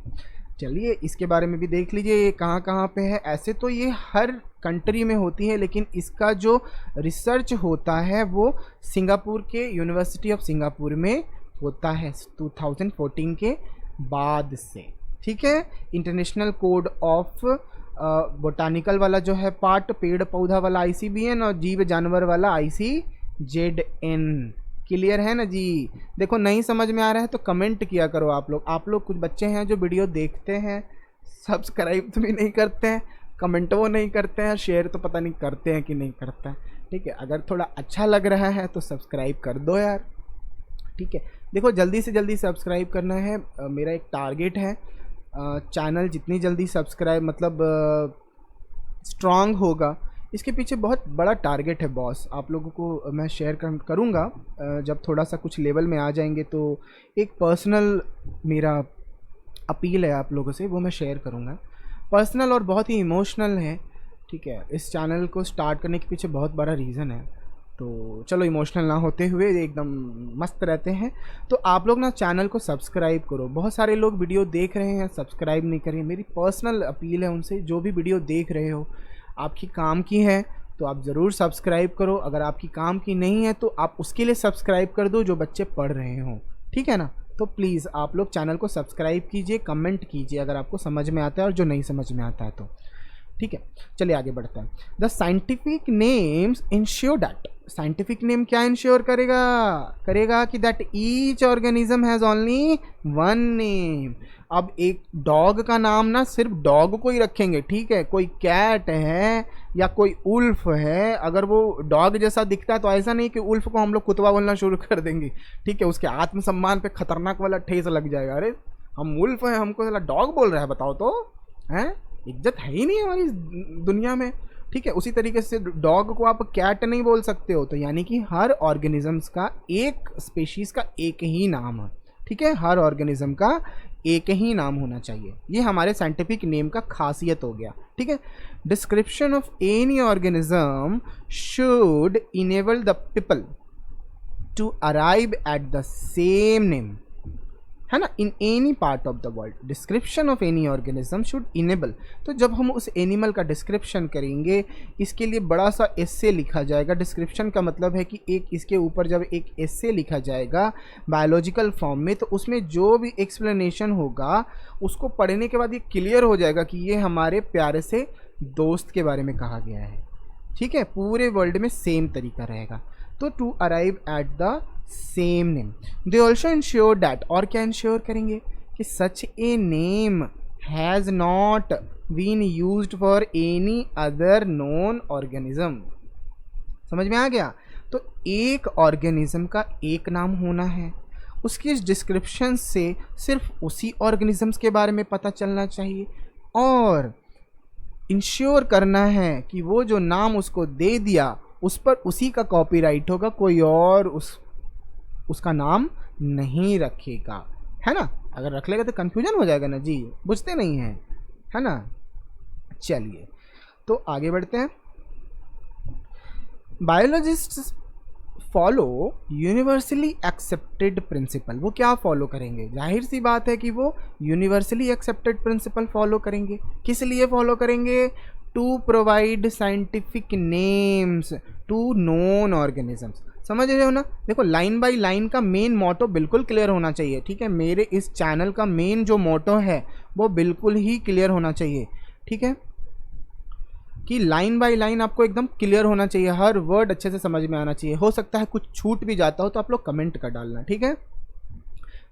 चलिए इसके बारे में भी देख लीजिए ये कहाँ कहाँ पे है। ऐसे तो ये हर कंट्री में होती है, लेकिन इसका जो रिसर्च होता है वो सिंगापुर के यूनिवर्सिटी ऑफ सिंगापुर में होता है 2014 के बाद से, ठीक है। इंटरनेशनल कोड ऑफ बोटानिकल वाला जो है पार्ट, पेड़ पौधा वाला ICBN और जीव जानवर वाला ICZN, क्लियर है ना जी। देखो नहीं समझ में आ रहा है तो कमेंट किया करो आप लोग कुछ बच्चे हैं जो वीडियो देखते हैं, सब्सक्राइब तो भी नहीं करते हैं, कमेंट वो नहीं करते हैं, शेयर तो पता नहीं करते हैं कि नहीं करते हैं, ठीक है। अगर थोड़ा अच्छा लग रहा है तो सब्सक्राइब कर दो यार, ठीक है। देखो जल्दी से जल्दी सब्सक्राइब करना है, मेरा एक टारगेट है, चैनल जितनी जल्दी सब्सक्राइब मतलब स्ट्रांग होगा, इसके पीछे बहुत बड़ा टारगेट है बॉस। आप लोगों को मैं शेयर करूँगा जब थोड़ा सा कुछ लेवल में आ जाएंगे, तो एक पर्सनल मेरा अपील है आप लोगों से, वो मैं शेयर करूँगा, पर्सनल और बहुत ही इमोशनल है, ठीक है। इस चैनल को स्टार्ट करने के पीछे बहुत बड़ा रीज़न है, तो चलो इमोशनल ना होते हुए एकदम मस्त रहते हैं। तो आप लोग ना चैनल को सब्सक्राइब करो, बहुत सारे लोग वीडियो देख रहे हैं सब्सक्राइब नहीं करें, मेरी पर्सनल अपील है उनसे, जो भी वीडियो देख रहे हो आपकी काम की है तो आप ज़रूर सब्सक्राइब करो, अगर आपकी काम की नहीं है तो आप उसके लिए सब्सक्राइब कर दो जो बच्चे पढ़ रहे हों, ठीक है ना। तो प्लीज़ आप लोग चैनल को सब्सक्राइब कीजिए, कमेंट कीजिए अगर आपको समझ में आता है और जो नहीं समझ में आता है तो, ठीक है। चलिए आगे बढ़ते हैं। The scientific names ensure that, scientific name क्या इंश्योर करेगा कि that each organism has only one name. अब एक डॉग का नाम ना सिर्फ डॉग को ही रखेंगे, ठीक है। कोई कैट है या कोई उल्फ है, अगर वो डॉग जैसा दिखता है तो ऐसा नहीं कि उल्फ को हम लोग कुतवा बोलना शुरू कर देंगे, ठीक है। उसके आत्मसम्मान पे खतरनाक वाला ठेस लग जाएगा, अरे हम उल्फ हैं हमको साला डॉग बोल रहा है, बताओ तो, हैं इज्जत है ही नहीं हमारी दुनिया में, ठीक है। उसी तरीके से डॉग को आप कैट नहीं बोल सकते हो, तो यानी कि हर ऑर्गेनिजम्स का, एक स्पेशीज़ का एक ही नाम है, ठीक है। हर ऑर्गेनिज्म का एक ही नाम होना चाहिए, ये हमारे साइंटिफिक नेम का खासियत हो गया, ठीक है। Description of any organism should enable the people to arrive at the same name, है ना, in any part of the world. Description of any organism should enable, तो जब हम उस एनिमल का डिस्क्रिप्शन करेंगे इसके लिए बड़ा सा एस्से लिखा जाएगा। डिस्क्रिप्शन का मतलब है कि एक इसके ऊपर जब एक एस्से लिखा जाएगा बायोलॉजिकल फॉर्म में, तो उसमें जो भी एक्सप्लेनेशन होगा उसको पढ़ने के बाद ये क्लियर हो जाएगा कि ये हमारे प्यारे से दोस्त के बारे में कहा गया है, ठीक है। पूरे वर्ल्ड में सेम तरीका रहेगा, तो to arrive at the same name. They also ensure that, और क्या इंश्योर करेंगे कि such a name has not been used for any other non organism. समझ में आ गया। तो एक ऑर्गेनिज्म का एक नाम होना है, उसकी इस डिस्क्रिप्शन से सिर्फ उसी ऑर्गेनिजम्स के बारे में पता चलना चाहिए, और इंश्योर करना है कि वो जो नाम उसको दे दिया उस पर उसी का कॉपीराइट होगा, कोई और उसका नाम नहीं रखेगा, है ना। अगर रख लेगा तो कंफ्यूजन हो जाएगा ना जी, बुझते नहीं हैं, है ना। चलिए तो आगे बढ़ते हैं। Biologists follow universally accepted principal, वो क्या फॉलो करेंगे, जाहिर सी बात है कि वो यूनिवर्सली एक्सेप्टेड प्रिंसिपल फॉलो करेंगे। किस लिए फॉलो करेंगे, to provide scientific names to known organisms. समझ रहे हो ना। देखो लाइन बाय लाइन का मेन मोटो बिल्कुल क्लियर होना चाहिए, ठीक है। मेरे इस चैनल का मेन जो मोटो है वो बिल्कुल ही क्लियर होना चाहिए, ठीक है, कि लाइन बाय लाइन आपको एकदम क्लियर होना चाहिए, हर वर्ड अच्छे से समझ में आना चाहिए। हो सकता है कुछ छूट भी जाता हो तो आप लोग कमेंट कर डालना, ठीक है।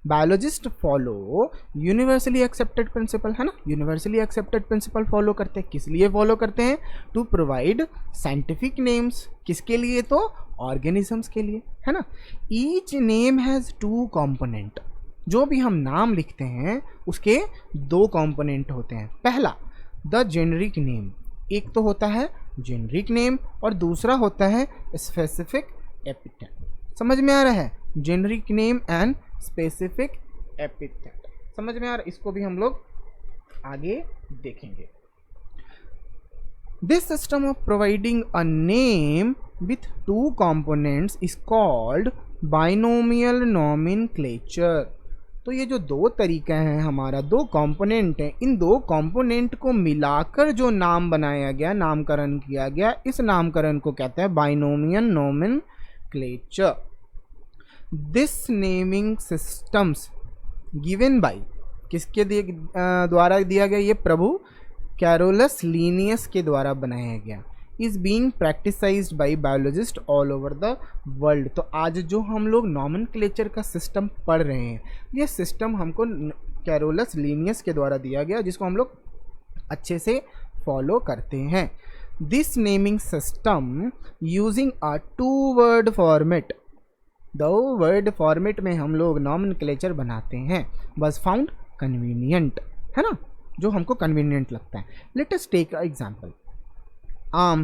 Biologist follow universally accepted principal, है ना, यूनिवर्सली एक्सेप्टेड प्रिंसिपल फॉलो करते हैं। किस लिए फॉलो करते हैं? To provide scientific names. किसके लिए? तो ऑर्गेनिजम्स के लिए, है ना। Each name has two component. जो भी हम नाम लिखते हैं उसके दो कॉम्पोनेंट होते हैं। पहला द जेनरिक नेम, एक तो होता है जेनरिक नेम और दूसरा होता है स्पेसिफिक एपिथेट। समझ में आ रहा है? Generic name and specific epithet समझ में आ रहा है? इसको भी हम लोग आगे देखेंगे। This system of providing a name with two components is called binomial nomenclature. तो ये जो दो तरीका है हमारा, दो कंपोनेंट हैं, इन दो कंपोनेंट को मिलाकर जो नाम बनाया गया, नामकरण किया गया, इस नामकरण को कहते हैं binomial nomenclature. This naming systems given by, किसके द्वारा दिया गया? ये प्रभु कैरोलस लीनियस के द्वारा बनाया गया। Is being practised by biologist all over the world. तो आज जो हम लोग नॉमेनक्लेचर का सिस्टम पढ़ रहे हैं, ये सिस्टम हमको कैरोलस लीनियस के द्वारा दिया गया, जिसको हम लोग अच्छे से फॉलो करते हैं। This naming system using a two word format, दो वर्ड फॉर्मेट में हम लोग नॉमेनक्लेचर बनाते हैं, बस फाउंड कन्वीनियंट, है ना, जो हमको कन्वीनियंट लगता है। Let us take a example. आम,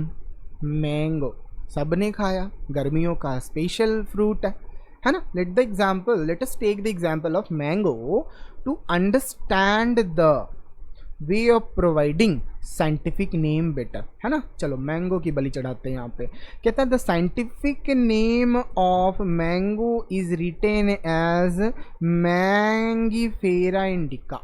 मैंगो, सबने खाया, गर्मियों का स्पेशल फ्रूट है ना। Let us take the example of mango to understand the way of providing scientific name better, है ना। चलो मैंगो की बलि चढ़ाते हैं यहाँ पे। कहता है the scientific name of mango is written as Mangifera indica.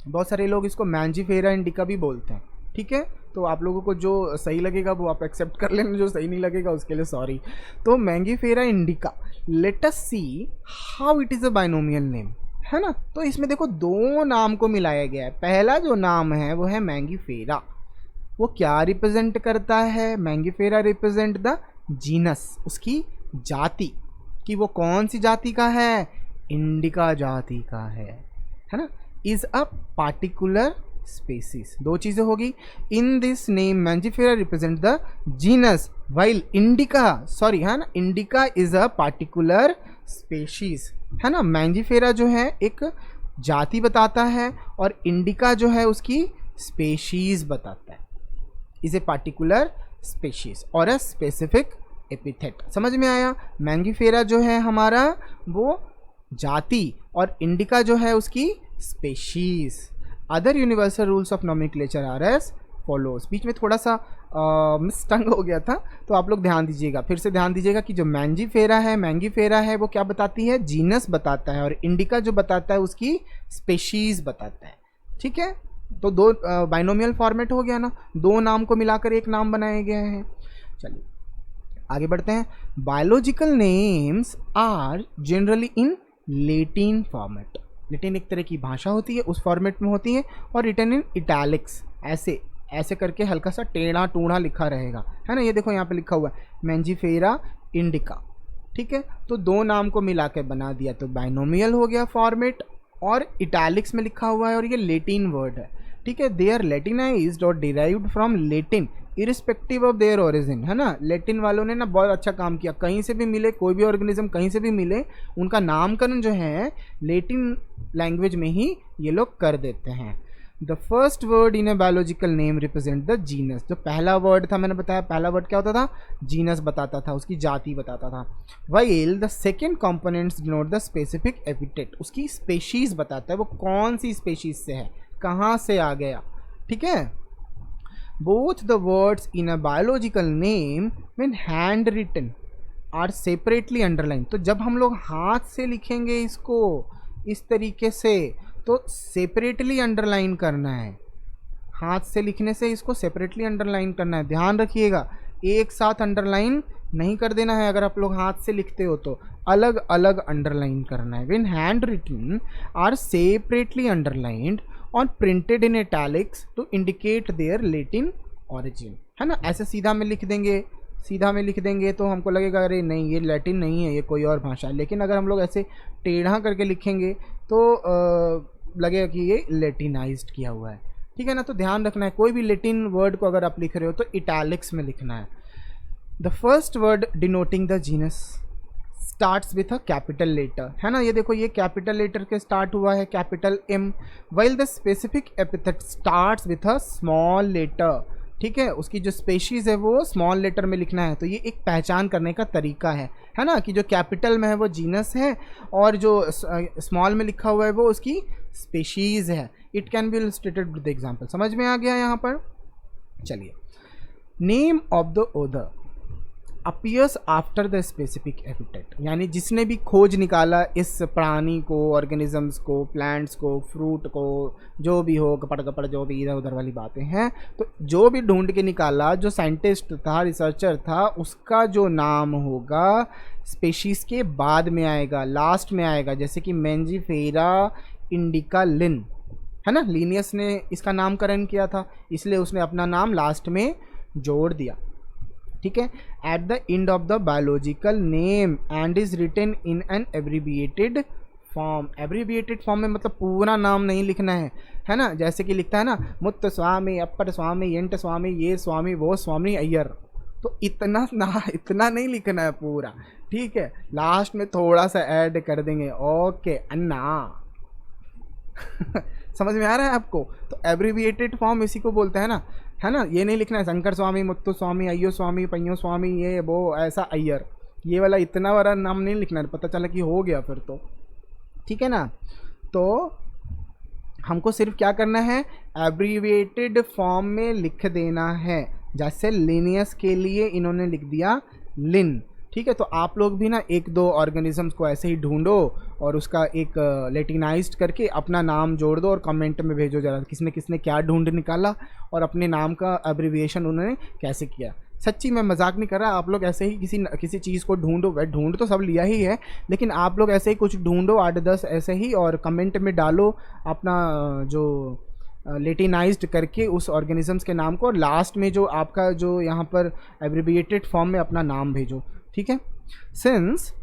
बहुत सारे लोग इसको मैंजीफेरा इंडिका भी बोलते हैं, ठीक है। तो आप लोगों को जो सही लगेगा वो आप एक्सेप्ट कर लेना, जो सही नहीं लगेगा उसके लिए सॉरी। तो Mangifera indica, let us see how it is a binomial name, है ना। तो इसमें देखो दो नाम को मिलाया गया है। पहला जो नाम है वो है मैंगीफेरा। वो क्या रिप्रेजेंट करता है? मैंगीफेरा रिप्रेजेंट द जीनस, उसकी जाति, कि वो कौन सी जाति का है? इंडिका जाति का है ना। इज अ पार्टिकुलर स्पेसीज, दो चीजें होगी। In this name Mangifera represent the genus while indica, sorry, है ना, indica is a particular species, है ना। मैंजीफेरा जो है एक जाति बताता है और इंडिका जो है उसकी स्पेशीज बताता है। इज ए पार्टिकुलर स्पेशीज और अ स्पेसिफिक एपिथेट। समझ में आया? मैंगीफेरा जो है हमारा वो जाति और इंडिका जो है उसकी species. Other universal rules of nomenclature are as follows. बीच में थोड़ा सा मिसटंग हो गया था, तो आप लोग ध्यान दीजिएगा, फिर से ध्यान दीजिएगा कि जो मैंगीफेरा है वो क्या बताती है? जीनस बताता है, और इंडिका जो बताता है उसकी स्पेशीज बताता है, ठीक है। तो दो बाइनोमियल फॉर्मेट हो गया ना, दो नाम को मिलाकर एक नाम बनाया गया है। चलिए आगे बढ़ते हैं। Biological names are generally in Latin format. Latin एक तरह की भाषा होती है, उस फॉर्मेट में होती है, और रिटन इन इटैलिक्स, ऐसे ऐसे करके हल्का सा टेढ़ा टूढ़ा लिखा रहेगा, है ना। ये देखो यहाँ पे लिखा हुआ है मैंजीफेरा इंडिका, ठीक है। तो दो नाम को मिला के बना दिया तो बाइनोमियल हो गया फॉर्मेट, और इटैलिक्स में लिखा हुआ है, और ये लैटिन वर्ड है, ठीक है। दे आर लैटिनाइज्ड और derived from Latin irrespective of their origin, है ना। लैटिन वालों ने ना बहुत अच्छा काम किया, कहीं से भी मिले, कोई भी ऑर्गेनिज्म कहीं से भी मिले, उनका नामकरण जो है लैटिन लैंग्वेज में ही ये लोग कर देते हैं। The first word in a biological name represent the genus. जो पहला वर्ड था, मैंने बताया पहला वर्ड क्या होता था? जीनस बताता था, उसकी जाति बताता था। While the second components denote the specific epithet, उसकी स्पेशीज बताता है, वो कौन सी स्पेशीज से है, कहाँ से आ गया, ठीक है। Both the words in a biological name when hand written are separately underline. तो जब हम लोग हाथ से लिखेंगे इसको इस तरीके से, तो सेपरेटली अंडरलाइन करना है। हाथ से लिखने से इसको सेपरेटली अंडरलाइन करना है, ध्यान रखिएगा, एक साथ अंडरलाइन नहीं कर देना है। अगर आप लोग हाथ से लिखते हो तो अलग अलग अंडरलाइन करना है। When hand written are separately underlined और printed in italics to indicate their Latin origin, है ना। ऐसे सीधा में लिख देंगे, सीधा में लिख देंगे तो हमको लगेगा अरे नहीं ये लैटिन नहीं है, ये कोई और भाषा है। लेकिन अगर हम लोग ऐसे टेढ़ा करके लिखेंगे तो लगेगा कि ये लेटिनाइज्ड किया हुआ है, ठीक है ना। तो ध्यान रखना है, कोई भी लैटिन वर्ड को अगर आप लिख रहे हो तो इटैलिक्स में लिखना है। The first word denoting the genus starts with a capital letter, है ना। ये देखो ये कैपिटल लेटर के स्टार्ट हुआ है, capital M, while the specific epithet starts with a small letter, ठीक है। उसकी जो स्पेशीज है वो स्मॉल लेटर में लिखना है। तो ये एक पहचान करने का तरीका है ना, कि जो कैपिटल में है वो जीनस है और जो स्मॉल में लिखा हुआ है वो उसकी स्पेशीज है। It can be illustrated with example. समझ में आ गया यहाँ पर। चलिए, name of the author appears after the specific epithet, यानी जिसने भी खोज निकाला इस प्राणी को, ऑर्गेनिजम्स को, प्लांट्स को, फ्रूट को, जो भी हो, कपड़ कपड़ जो भी इधर उधर वाली बातें हैं, तो जो भी ढूंढ के निकाला, जो साइंटिस्ट था, रिसर्चर था, उसका जो नाम होगा स्पेशीज के बाद में आएगा, लास्ट में आएगा। जैसे कि मेंजीफेरा इंडिका लिन, है ना। लिनियस ने इसका नामकरण किया था, इसलिए उसने अपना नाम लास्ट में जोड़ दिया, ठीक है। At the end of the biological name and is written in an abbreviated form. Abbreviated form में मतलब पूरा नाम नहीं लिखना है ना। जैसे कि लिखता है ना, मुत्त स्वामी, अप्पर स्वामी, यंट स्वामी, ये स्वामी, वो स्वामी अय्यर, तो इतना नहीं लिखना है पूरा, ठीक है। लास्ट में थोड़ा सा ऐड कर देंगे, ओके अन्ना समझ में आ रहा है आपको। तो एब्रीविएटेड फॉर्म इसी को बोलते हैं ना, है ना। ये नहीं लिखना है शंकर स्वामी, मुत्तु स्वामी, अय्यो स्वामी, पय्यो स्वामी, ये वो ऐसा अय्यर, ये वाला इतना बड़ा नाम नहीं लिखना है, पता चला कि हो गया फिर तो, ठीक है ना। तो हमको सिर्फ क्या करना है, एब्रीविएटेड फॉर्म में लिख देना है। जैसे लिनियस के लिए इन्होंने लिख दिया लिन, ठीक है। तो आप लोग भी ना एक दो ऑर्गेनिजम्स को ऐसे ही ढूंढो और उसका एक लेटिनाइज्ड करके अपना नाम जोड़ दो और कमेंट में भेजो जरा किसने किसने क्या ढूंढ निकाला और अपने नाम का एब्रीविएशन उन्होंने कैसे किया। सच्ची मैं मजाक नहीं कर रहा, आप लोग ऐसे ही किसी चीज़ को ढूंढो, वह ढूंढ तो सब लिया ही है, लेकिन आप लोग ऐसे ही कुछ ढूंढो 8-10 ऐसे ही और कमेंट में डालो अपना जो लेटिनाइज्ड करके उस ऑर्गेनिजम्स के नाम को, और लास्ट में जो आपका जो यहाँ पर एब्रीविएटेड फॉर्म में अपना नाम भेजो, ठीक है। Since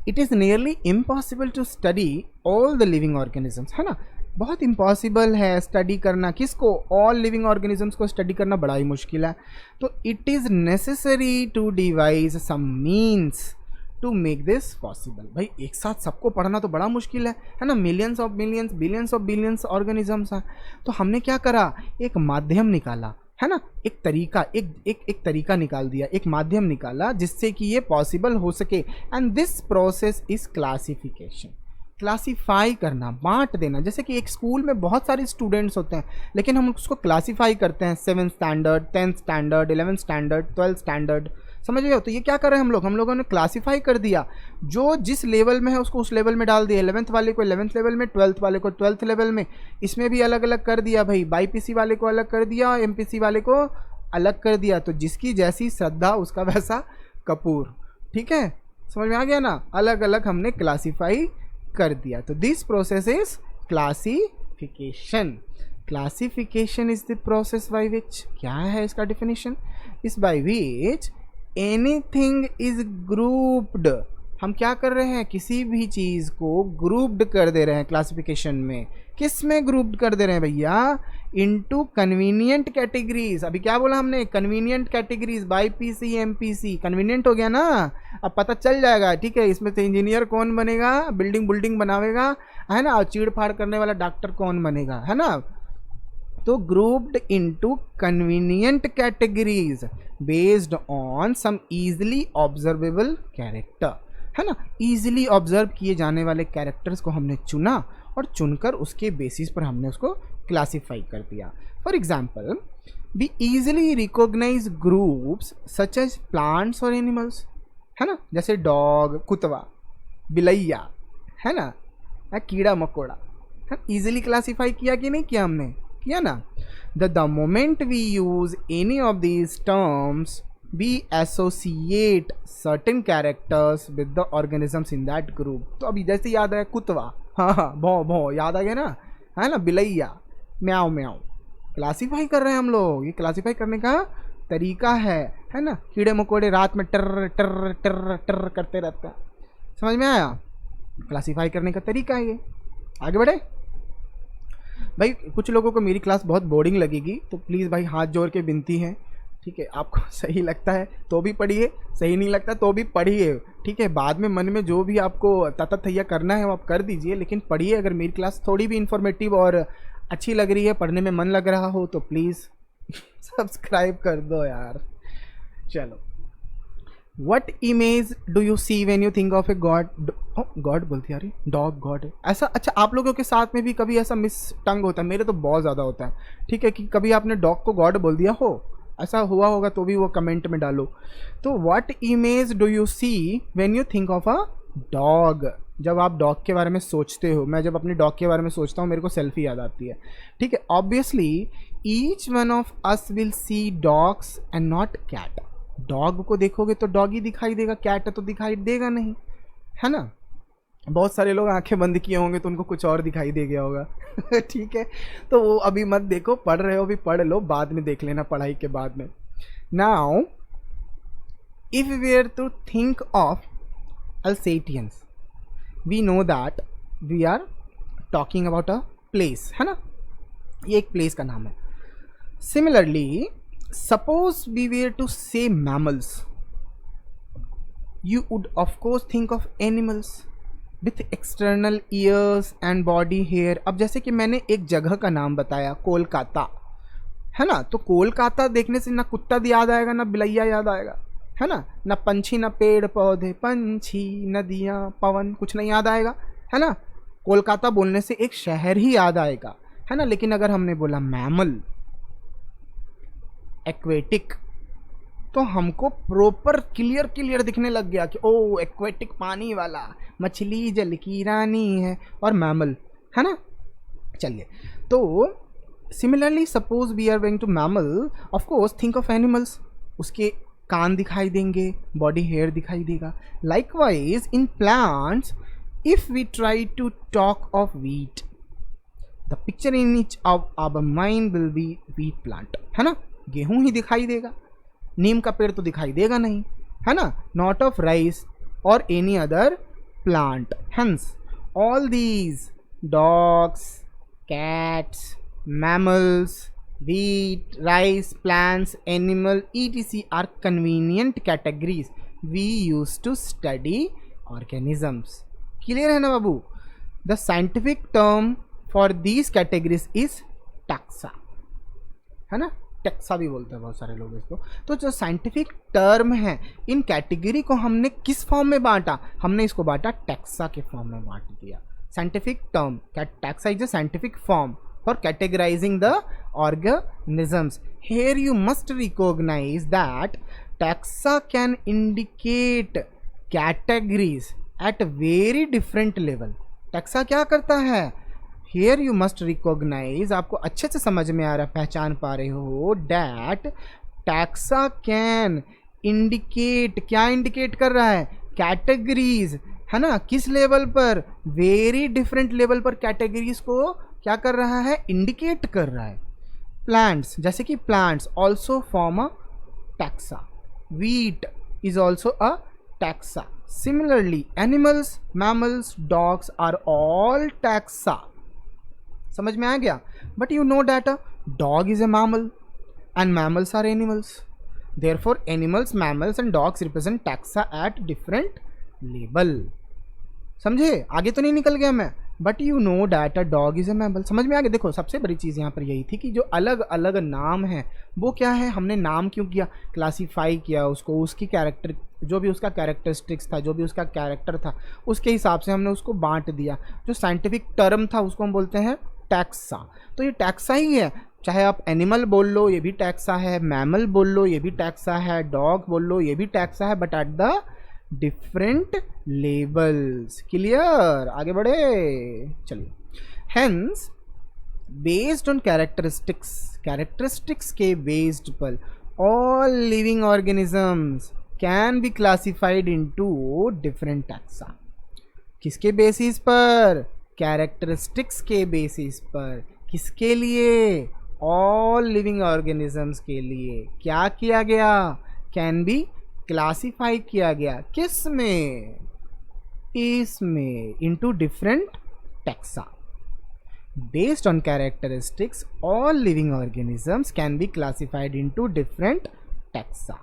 it is nearly impossible to study all the living organisms, है ना। बहुत इम्पॉसिबल है स्टडी करना, किसको, ऑल लिविंग ऑर्गेनिजम्स को स्टडी करना बड़ा ही मुश्किल है। तो it is necessary to devise some means to make this possible. भाई एक साथ सबको पढ़ना तो बड़ा मुश्किल है ना। Millions of millions, billions of billions organisms हैं। तो हमने क्या करा, एक माध्यम निकाला, है ना। एक तरीका, एक तरीका निकाल दिया, एक माध्यम निकाला जिससे कि ये पॉसिबल हो सके। And this process is classification. Classify करना, बांट देना। जैसे कि एक स्कूल में बहुत सारे स्टूडेंट्स होते हैं, लेकिन हम उसको क्लासीफाई करते हैं 7th standard, 10th standard, 11th standard, 12th standard, समझ रहे हो। तो ये क्या कर रहे हैं हम लोगों ने क्लासीफाई कर दिया, जो जिस लेवल में है उसको उस लेवल में डाल दिया। 11th वाले को 11th लेवल में, 12th वाले को 12th लेवल में, इसमें भी अलग अलग कर दिया भाई। BPC वाले को अलग कर दिया, MPC वाले को अलग कर दिया। तो जिसकी जैसी श्रद्धा उसका वैसा कपूर, ठीक है, समझ में आ गया ना। अलग अलग हमने क्लासीफाई कर दिया। तो this process is classification. Classification is the process by which, क्या है इसका definition, is by which anything is grouped. हम क्या कर रहे हैं, किसी भी चीज़ को ग्रुप्ड कर दे रहे हैं क्लासिफिकेशन में। किस में ग्रुप्ड कर दे रहे हैं भैया, इनटू कन्वीनियंट कैटेगरीज। अभी क्या बोला हमने, convenient categories, BPC MPC, convenient हो गया ना। अब पता चल जाएगा, ठीक है, इसमें से इंजीनियर कौन बनेगा, बिल्डिंग बनावेगा, है ना, और चीड़ फाड़ करने वाला डॉक्टर कौन बनेगा, है ना। तो grouped into convenient categories based on some easily observable character, है ना। इजीली ऑब्जर्व किए जाने वाले कैरेक्टर्स को हमने चुना और चुनकर उसके बेसिस पर हमने उसको क्लासिफाई कर दिया। For example, we easily recognise groups such as plants और एनिमल्स, है ना। जैसे डॉग, कुत्ता, बिलैया, है ना, कीड़ा मकोड़ा, इजीली क्लासिफाई किया कि नहीं किया, हमने किया ना। The moment we use any of these terms we associate certain characters with the organisms in that group। तो अभी जैसे याद है कुत्ता, हाँ भौ याद आ गया ना, है ना, बिलैया, म्याओ म्याओ, क्लासीफाई कर रहे हैं हम लोग। ये क्लासीफाई करने का तरीका है ना। कीड़े मकोड़े रात में टर टर टर टर करते रहते हैं, समझ में आया? क्लासीफाई करने का तरीका है ये। आगे बढ़े भाई। कुछ लोगों को मेरी क्लास बहुत बोरिंग लगेगी, तो प्लीज़ भाई हाथ जोड़ के विनती है, ठीक है? आपको सही लगता है तो भी पढ़िए, सही नहीं लगता तो भी पढ़िए, ठीक है? बाद में मन में जो भी आपको तता थैया करना है वो आप कर दीजिए, लेकिन पढ़िए। अगर मेरी क्लास थोड़ी भी इन्फॉर्मेटिव और अच्छी लग रही है, पढ़ने में मन लग रहा हो, तो प्लीज़ सब्सक्राइब कर दो यार। चलो, what image do you see when you think of a god? God बोलती यार, डॉग गॉड है ऐसा? अच्छा, आप लोगों के साथ में भी कभी ऐसा मिस टंग होता है? मेरे तो बहुत ज़्यादा होता है, ठीक है? कि कभी आपने डॉग को गॉड बोल दिया हो, ऐसा हुआ होगा तो भी वो कमेंट में डालो। तो what image do you see when you think of a dog? जब आप डॉग के बारे में सोचते हो, मैं जब अपने डॉग के बारे में सोचता हूँ मेरे को सेल्फी याद आती है, ठीक है? Obviously each one of us will see dogs and not cat. Dog को देखोगे तो डॉग ही दिखाई देगा, कैट तो दिखाई देगा नहीं, है ना? बहुत सारे लोग आंखें बंद किए होंगे तो उनको कुछ और दिखाई दे गया होगा ठीक है, तो वो अभी मत देखो, पढ़ रहे हो भी पढ़ लो, बाद में देख लेना पढ़ाई के बाद में। Now if we were to think of Alsatians, we know that we are talking about a place, है ना? ये एक प्लेस का नाम है। Similarly suppose we were to say mammals, you would of course think of animals with external ears and body hair। अब जैसे कि मैंने एक जगह का नाम बताया कोलकाता, है ना? तो कोलकाता देखने से ना कुत्ता याद आएगा, ना बिलैया याद आएगा, है ना? ना पंछी, ना पेड़ पौधे, पंछी, नदियाँ, पवन, कुछ नहीं याद आएगा, है ना? कोलकाता बोलने से एक शहर ही याद आएगा, है ना? लेकिन अगर हमने बोला मैमल, एक्वेटिक, तो हमको प्रॉपर क्लियर दिखने लग गया कि ओ एक्वेटिक पानी वाला, मछली जल की रानी है, और मैमल, है ना? चलिए, तो similarly suppose we are going to mammal, of course think of animals, उसके कान दिखाई देंगे, बॉडी हेयर दिखाई देगा। Likewise in plants, if we try to talk of wheat, the picture in each of our mind will be wheat plant, है ना? गेहूं ही दिखाई देगा, नीम का पेड़ तो दिखाई देगा नहीं, है ना? नॉट ऑफ राइस और any other plant. Hence all these dogs, cats, mammals, wheat, rice, plants, animal, etc. are convenient categories we use to study organisms. Clear है ना बाबू? The scientific term for these categories is taxa, है ना? Taxa भी बोलते हैं बहुत सारे लोग इसको। तो जो साइंटिफिक टर्म है, इन कैटेगरी को हमने किस फॉर्म में बांटा? हमने इसको बांटा टैक्सा के फॉर्म में बांट दिया। Scientific term, taxa is a scientific form for categorizing the organisms. Here you must recognize that taxa can indicate categories at very different level. taxa क्या करता है? Here you must recognize, आपको अच्छे से समझ में आ रहा, पहचान पा रहे हो, that taxa can indicate, क्या indicate कर रहा है? categories, है ना? किस लेवल पर? वेरी डिफरेंट लेवल पर कैटेगरीज को क्या कर रहा है? इंडिकेट कर रहा है। प्लांट्स, जैसे कि plants also form a taxa, wheat is also a taxa. Similarly animals, mammals, dogs are all taxa. समझ में आ गया? But you know that a dog is a mammal and mammals are animals, therefore animals, mammals and dogs represent taxa at different level. समझे? आगे तो नहीं निकल गया मैं? But you know that a dog is a mammal. समझ में आ गया? देखो, सबसे बड़ी चीज़ यहाँ पर यही थी कि जो अलग अलग नाम है वो क्या है, हमने नाम क्यों किया? क्लासीफाई किया उसको, उसकी कैरेक्टर, जो भी उसका कैरेक्टरिस्टिक्स था, जो भी उसका कैरेक्टर था, उसके हिसाब से हमने उसको बांट दिया। जो साइंटिफिक टर्म था उसको हम बोलते हैं टैक्सा। तो ये टैक्सा ही है, चाहे आप एनिमल बोल लो ये भी टैक्सा है, मैमल बोल लो ये भी टैक्सा है, डॉग बोल लो ये भी टैक्सा है, but at the different levels. Clear? आगे बढ़े, चलिए। Hence based on characteristics, characteristics के बेस्ड पर all living organisms can be classified into different taxa. किसके बेसिस पर? कैरेक्टरिस्टिक्स के बेसिस पर। किसके लिए? ऑल लिविंग ऑर्गेनिजम्स के लिए क्या किया गया, कैन बी क्लासिफाई किया गया, किस में, इसमें, into different taxa. Based on characteristics, all living organisms can be classified into different taxa.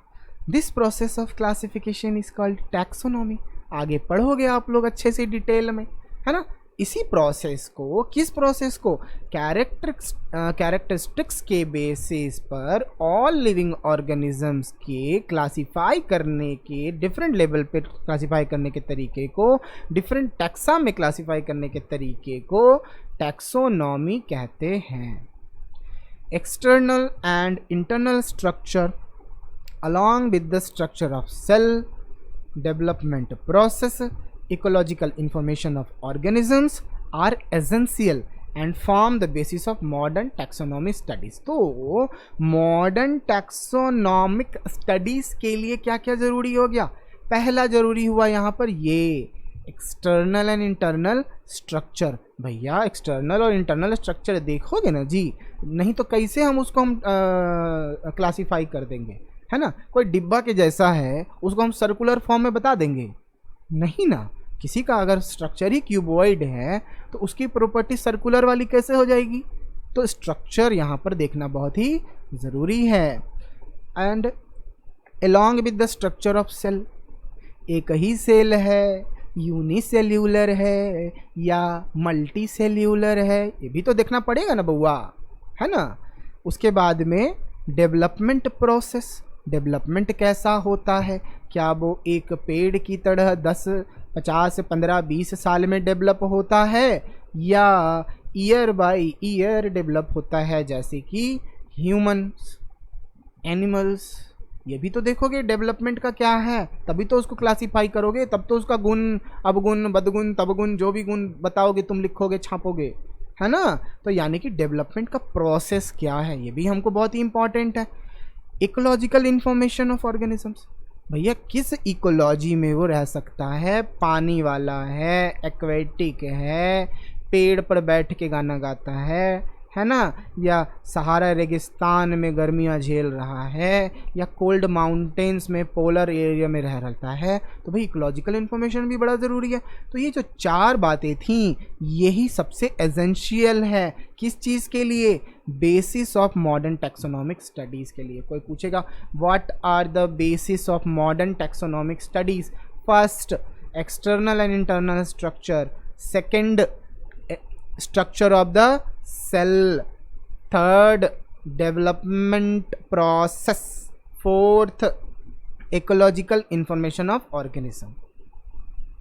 This process of classification is called taxonomy. आगे पढ़ोगे आप लोग अच्छे से डिटेल में, है ना. इसी प्रोसेस को, किस प्रोसेस को, कैरेक्टरिस्टिक्स के बेसिस पर ऑल लिविंग ऑर्गेनिजम्स के क्लासिफाई करने के, डिफरेंट लेवल पे क्लासिफाई करने के तरीके को, डिफरेंट टैक्सा में क्लासिफाई करने के तरीके को टैक्सोनॉमी कहते हैं. External and internal structure along with the structure of cell, development process, ecological information of organisms are essential and form the basis of modern taxonomy studies. तो modern taxonomic studies के लिए क्या क्या ज़रूरी हो गया, पहला ज़रूरी हुआ यहाँ पर ये एक्सटर्नल एंड इंटरनल स्ट्रक्चर. भैया एक्सटर्नल और इंटरनल स्ट्रक्चर देखोगे ना जी, नहीं तो कैसे हम उसको हम क्लासीफाई कर देंगे, है ना. कोई डिब्बा के जैसा है, उसको हम सर्कुलर फॉर्म में बता देंगे, नहीं ना. किसी का अगर स्ट्रक्चर ही क्यूबॉइड है तो उसकी प्रॉपर्टी सर्कुलर वाली कैसे हो जाएगी. तो स्ट्रक्चर यहाँ पर देखना बहुत ही ज़रूरी है. And along with the structure of cell, एक ही सेल है, यूनिसेल्यूलर है या मल्टी सेल्यूलर है, ये भी तो देखना पड़ेगा ना बउआ, है ना. उसके बाद में डेवलपमेंट प्रोसेस, डेवलपमेंट कैसा होता है, क्या वो एक पेड़ की तरह 10, 50, 15, 20 साल में डेवलप होता है या ईयर बाय ईयर डेवलप होता है, जैसे कि ह्यूमन्स, एनिमल्स. ये भी तो देखोगे डेवलपमेंट का क्या है, तभी तो उसको क्लासीफाई करोगे, तब तो उसका गुण, अवगुण, बदगुण, तबगुण, जो भी गुण बताओगे तुम लिखोगे, छापोगे, है ना. तो यानी कि डेवलपमेंट का प्रोसेस क्या है, ये भी हमको बहुत ही इंपॉर्टेंट है. इकोलॉजिकल इंफॉर्मेशन ऑफ ऑर्गेनिजम्स, भैया किस इकोलॉजी में वो रह सकता है, पानी वाला है, एक्वेटिक है, पेड़ पर बैठ के गाना गाता है ना, या सहारा रेगिस्तान में गर्मियाँ झेल रहा है, या कोल्ड माउंटेन्स में, पोलर एरिया में रह रहता है. तो भाई इकोलॉजिकल इन्फॉर्मेशन भी बड़ा ज़रूरी है. तो ये जो 4 बातें थीं, यही सबसे एसेंशियल है किस चीज़ के लिए, basis of modern taxonomic studies के लिए. कोई पूछेगा what are the basis of modern taxonomic studies. First external and internal structure, second structure of the cell, third development process, fourth ecological information of organism.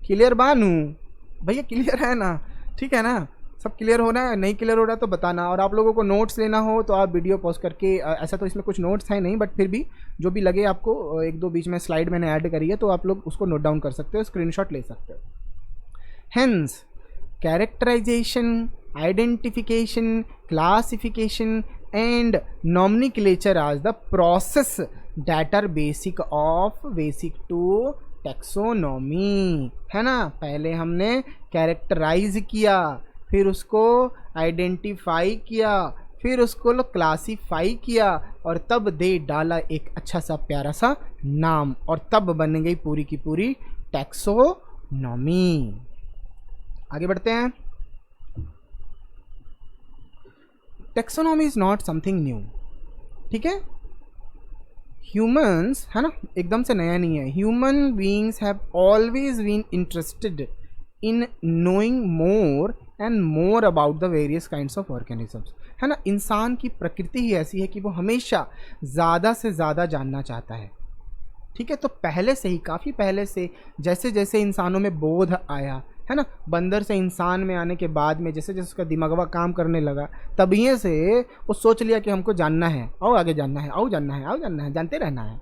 Clear बानू भैया, clear है ना, ठीक है ना, सब क्लियर होना है. नहीं क्लियर हो रहा तो बताना. और आप लोगों को नोट्स लेना हो तो आप वीडियो पॉज करके, ऐसा तो इसमें कुछ नोट्स है नहीं, बट फिर भी जो भी लगे आपको, एक दो बीच में स्लाइड मैंने ऐड करी है, तो आप लोग उसको नोट डाउन कर सकते हो, स्क्रीनशॉट ले सकते हो. Hence characterization, identification, classification and nomenclature as the process that are basic to taxonomy, है ना. पहले हमने कैरेक्टराइज किया, फिर उसको आइडेंटिफाई किया, फिर उसको क्लासीफाई किया, और तब दे डाला एक अच्छा सा प्यारा सा नाम, और तब बन गई पूरी की पूरी टैक्सोनॉमी. आगे बढ़ते हैं. Taxonomy is not something new, ठीक है. ह्यूमंस, है ना, एकदम से नया नहीं है. Human beings have always been interested in knowing more and more about the various kinds of organisms, है ना. इंसान की प्रकृति ही ऐसी है कि वो हमेशा ज़्यादा से ज़्यादा जानना चाहता है, ठीक है. तो पहले से ही, काफ़ी पहले से, जैसे जैसे इंसानों में बोध आया, है ना, बंदर से इंसान में आने के बाद में जैसे जैसे उसका दिमागवा काम करने लगा, तभी से वो सोच लिया कि हमको जानना है, और आगे जानना है, और जानना है, और जानना है, जानते रहना है,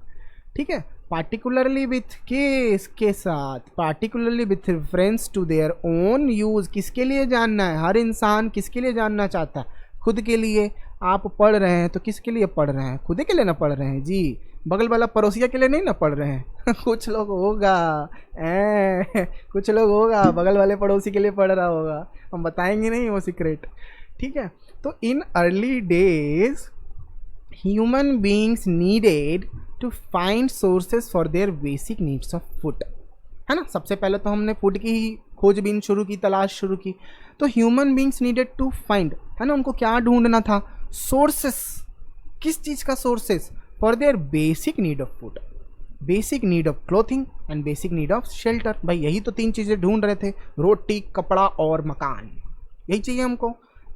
ठीक है. पार्टिकुलरली विथ के साथ, particularly with reference to their own use, किसके लिए जानना है, हर इंसान किसके लिए जानना चाहता है, खुद के लिए. आप पढ़ रहे हैं तो किसके लिए पढ़ रहे हैं, खुद के लिए ना पढ़ रहे हैं जी, बगल वाला पड़ोसिया के लिए नहीं ना पढ़ रहे हैं. कुछ लोग होगा, कुछ लोग होगा बगल वाले पड़ोसी के लिए पढ़ रहा होगा, हम बताएंगे नहीं वो सीक्रेट, ठीक है, तो in early days human beings needed to find sources for their basic needs of food, है ना। सबसे पहले तो हमने फूड की ही खोजबीन शुरू की, तलाश शुरू की। तो human beings needed to find, है ना, उनको क्या ढूंढना था? सोर्सेस। किस चीज़ का sources? For their basic need of food, basic need of clothing and basic need of shelter. भाई यही तो 3 चीज़ें ढूंढ रहे थे, रोटी, कपड़ा और मकान, यही चाहिए हमको।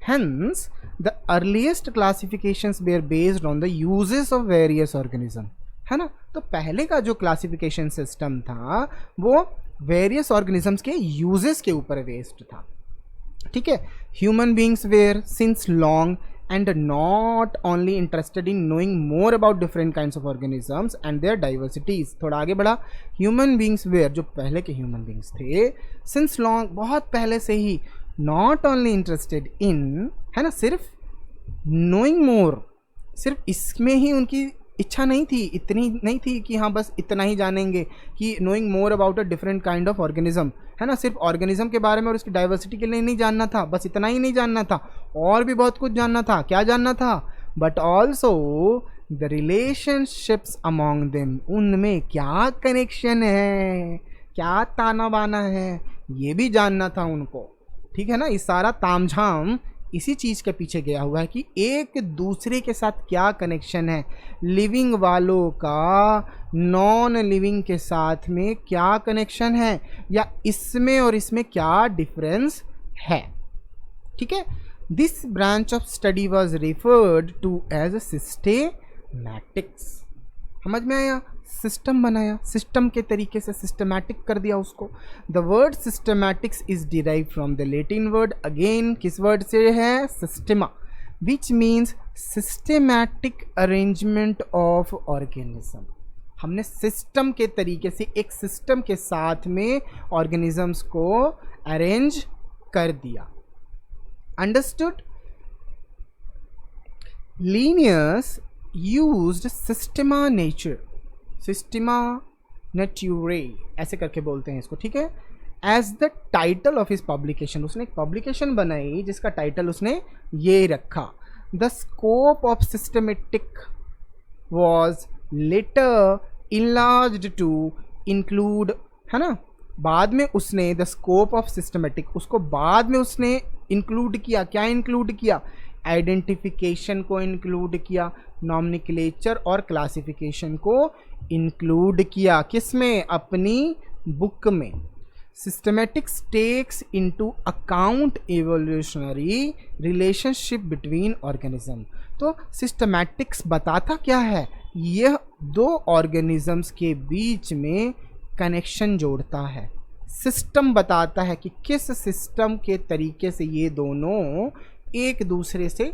Hence the earliest classifications were based on the uses of various organism, है ना। तो पहले का जो क्लासिफिकेशन सिस्टम था वो वेरियस ऑर्गेनिजम्स के यूजेस के ऊपर बेस्ड था, ठीक है। Human beings were since long and not only interested in knowing more about different kinds of organisms and their diversities। थोड़ा आगे बढ़ा, ह्यूमन बींग्स वेयर, जो पहले के ह्यूमन बींग्स थे, सिंस लॉन्ग, बहुत पहले से ही, नॉट ओनली इंटरेस्टेड इन, है ना, सिर्फ नोइंग मोर, सिर्फ इसमें ही उनकी इच्छा नहीं थी, इतनी नहीं थी कि हाँ बस इतना ही जानेंगे कि knowing more about a different kind of organism, है ना, सिर्फ ऑर्गेनिज्म के बारे में और उसकी डाइवर्सिटी के लिए नहीं जानना था, बस इतना ही नहीं जानना था, और भी बहुत कुछ जानना था। क्या जानना था? But also the relationships among them, उनमें क्या कनेक्शन है, क्या ताना बाना है, ये भी जानना था उनको, ठीक है ना। इस सारा तामझाम इसी चीज़ के पीछे गया हुआ है कि एक दूसरे के साथ क्या कनेक्शन है, लिविंग वालों का नॉन लिविंग के साथ में क्या कनेक्शन है, या इसमें और इसमें क्या डिफरेंस है, ठीक है। This branch of study was referred to as systematics. समझ में आया? सिस्टम बनाया, सिस्टम के तरीके से सिस्टमैटिक कर दिया उसको। The word systematics is derive from the Latin word, again किस वर्ड से है? Systema, which means systematic arrangement of organism. हमने सिस्टम के तरीके से, एक सिस्टम के साथ में ऑर्गेनिजम्स को अरेंज कर दिया। Understood? Linnaeus used systema nature, systema naturae ऐसे करके बोलते हैं इसको, ठीक है, as the title of his publication. उसने एक पब्लिकेशन बनाई जिसका टाइटल उसने ये रखा, the scope of systematic was later enlarged to include, है ना। बाद में उसने द स्कोप ऑफ सिस्टमेटिक, उसको बाद में उसने इंक्लूड किया। क्या इंक्लूड किया? आइडेंटिफिकेशन को इंक्लूड किया, नॉमेनक्लेचर और क्लासिफिकेशन को इंक्लूड किया। किस में? अपनी बुक में। Systematics takes into account evolutionary relationship between organism. तो सिस्टमेटिक्स बताता क्या है? यह दो ऑर्गेनिजम्स के बीच में कनेक्शन जोड़ता है। सिस्टम बताता है कि किस सिस्टम के तरीके से ये दोनों एक दूसरे से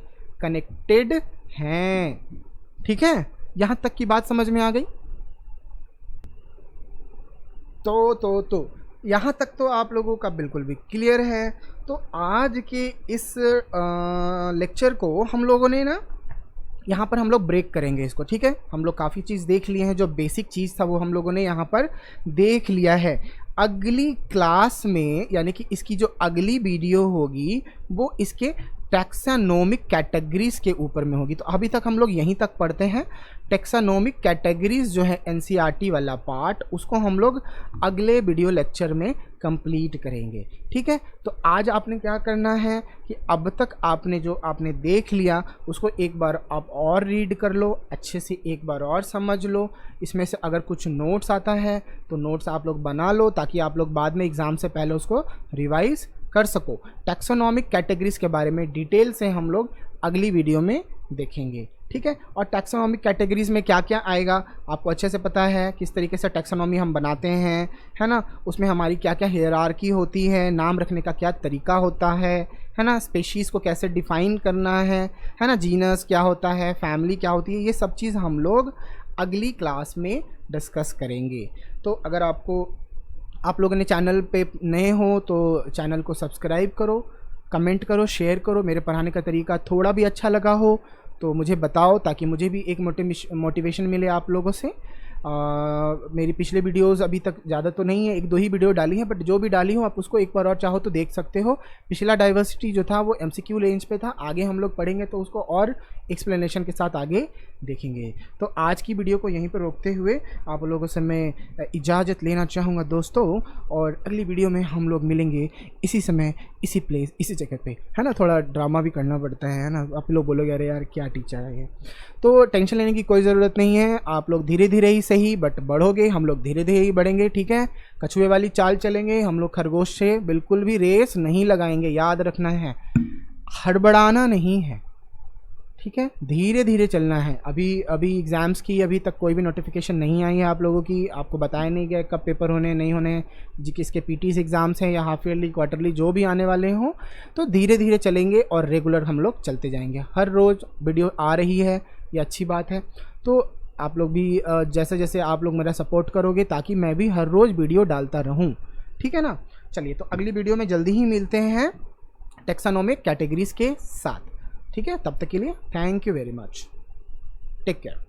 कनेक्टेड हैं, ठीक है। यहां तक की बात समझ में आ गई? तो यहाँ तक तो आप लोगों का बिल्कुल भी क्लियर है। तो आज के इस लेक्चर को हम लोगों ने ना, यहाँ पर हम लोग ब्रेक करेंगे इसको, ठीक है। हम लोग काफ़ी चीज़ देख लिए हैं, जो बेसिक चीज़ था वो हम लोगों ने यहाँ पर देख लिया है। अगली क्लास में, यानी कि इसकी जो अगली वीडियो होगी वो इसके टैक्सानोमिक कैटेगरीज के ऊपर में होगी। तो अभी तक हम लोग यहीं तक पढ़ते हैं। टैक्सानोमिक कैटेगरीज जो है एनसीईआरटी वाला पार्ट, उसको हम लोग अगले वीडियो लेक्चर में कंप्लीट करेंगे, ठीक है। तो आज आपने क्या करना है कि अब तक आपने जो आपने देख लिया उसको एक बार आप और रीड कर लो, अच्छे से एक बार और समझ लो। इसमें से अगर कुछ नोट्स आता है तो नोट्स आप लोग बना लो, ताकि आप लोग बाद में एग्ज़ाम से पहले उसको रिवाइज कर सको। टैक्सोनॉमिक कैटेगरीज के बारे में डिटेल से हम लोग अगली वीडियो में देखेंगे, ठीक है। और टैक्सोनॉमिक कैटेगरीज में क्या क्या आएगा आपको अच्छे से पता है, किस तरीके से टैक्सोनॉमी हम बनाते हैं, है ना। उसमें हमारी क्या क्या हायरार्की होती है, नाम रखने का क्या तरीका होता है ना, स्पेशीज़ को कैसे डिफ़ाइन करना है ना, जीनस क्या होता है, फैमिली क्या होती है, ये सब चीज़ हम लोग अगली क्लास में डिस्कस करेंगे। तो अगर आप लोगों ने चैनल पे नए हो तो चैनल को सब्सक्राइब करो, कमेंट करो, शेयर करो। मेरे पढ़ाने का तरीका थोड़ा भी अच्छा लगा हो तो मुझे बताओ, ताकि मुझे भी एक मोटिवेशन मिले आप लोगों से। मेरी पिछले वीडियोस अभी तक ज़्यादा तो नहीं है, 1-2 ही वीडियो डाली है, बट जो भी डाली हूँ आप उसको एक बार और चाहो तो देख सकते हो। पिछला डाइवर्सिटी जो था वो MCQ रेंज पे था, आगे हम लोग पढ़ेंगे तो उसको और एक्सप्लेनेशन के साथ आगे देखेंगे। तो आज की वीडियो को यहीं पर रोकते हुए आप लोगों से मैं इजाज़त लेना चाहूँगा दोस्तों, और अगली वीडियो में हम लोग मिलेंगे इसी समय, इसी प्लेस, इसी जगह पे, है ना। थोड़ा ड्रामा भी करना पड़ता है ना, आप लोग बोलोगे अरे यार क्या टीचर है ये। तो टेंशन लेने की कोई ज़रूरत नहीं है, आप लोग धीरे धीरे ही सही बट बढ़ोगे, हम लोग धीरे धीरे ही बढ़ेंगे, ठीक है। कछुए वाली चाल चलेंगे हम लोग, खरगोश से बिल्कुल भी रेस नहीं लगाएंगे, याद रखना है, हड़बड़ाना नहीं है, ठीक है। धीरे धीरे चलना है। अभी एग्ज़ाम्स की अभी तक कोई भी नोटिफिकेशन नहीं आई है आप लोगों की, आपको बताया नहीं गया कब पेपर होने नहीं होने, जी किसके PTs एग्ज़ाम्स हैं या हाफ ईयरली क्वार्टरली जो भी आने वाले हों। तो धीरे धीरे चलेंगे और रेगुलर हम लोग चलते जाएंगे। हर रोज़ वीडियो आ रही है, ये अच्छी बात है। तो आप लोग भी जैसे जैसे आप लोग मेरा सपोर्ट करोगे ताकि मैं भी हर रोज़ वीडियो डालता रहूँ, ठीक है ना। चलिए तो अगली वीडियो में जल्दी ही मिलते हैं टेक्सोनोमिक कैटेगरीज के साथ, ठीक है। तब तक के लिए thank you very much, take care.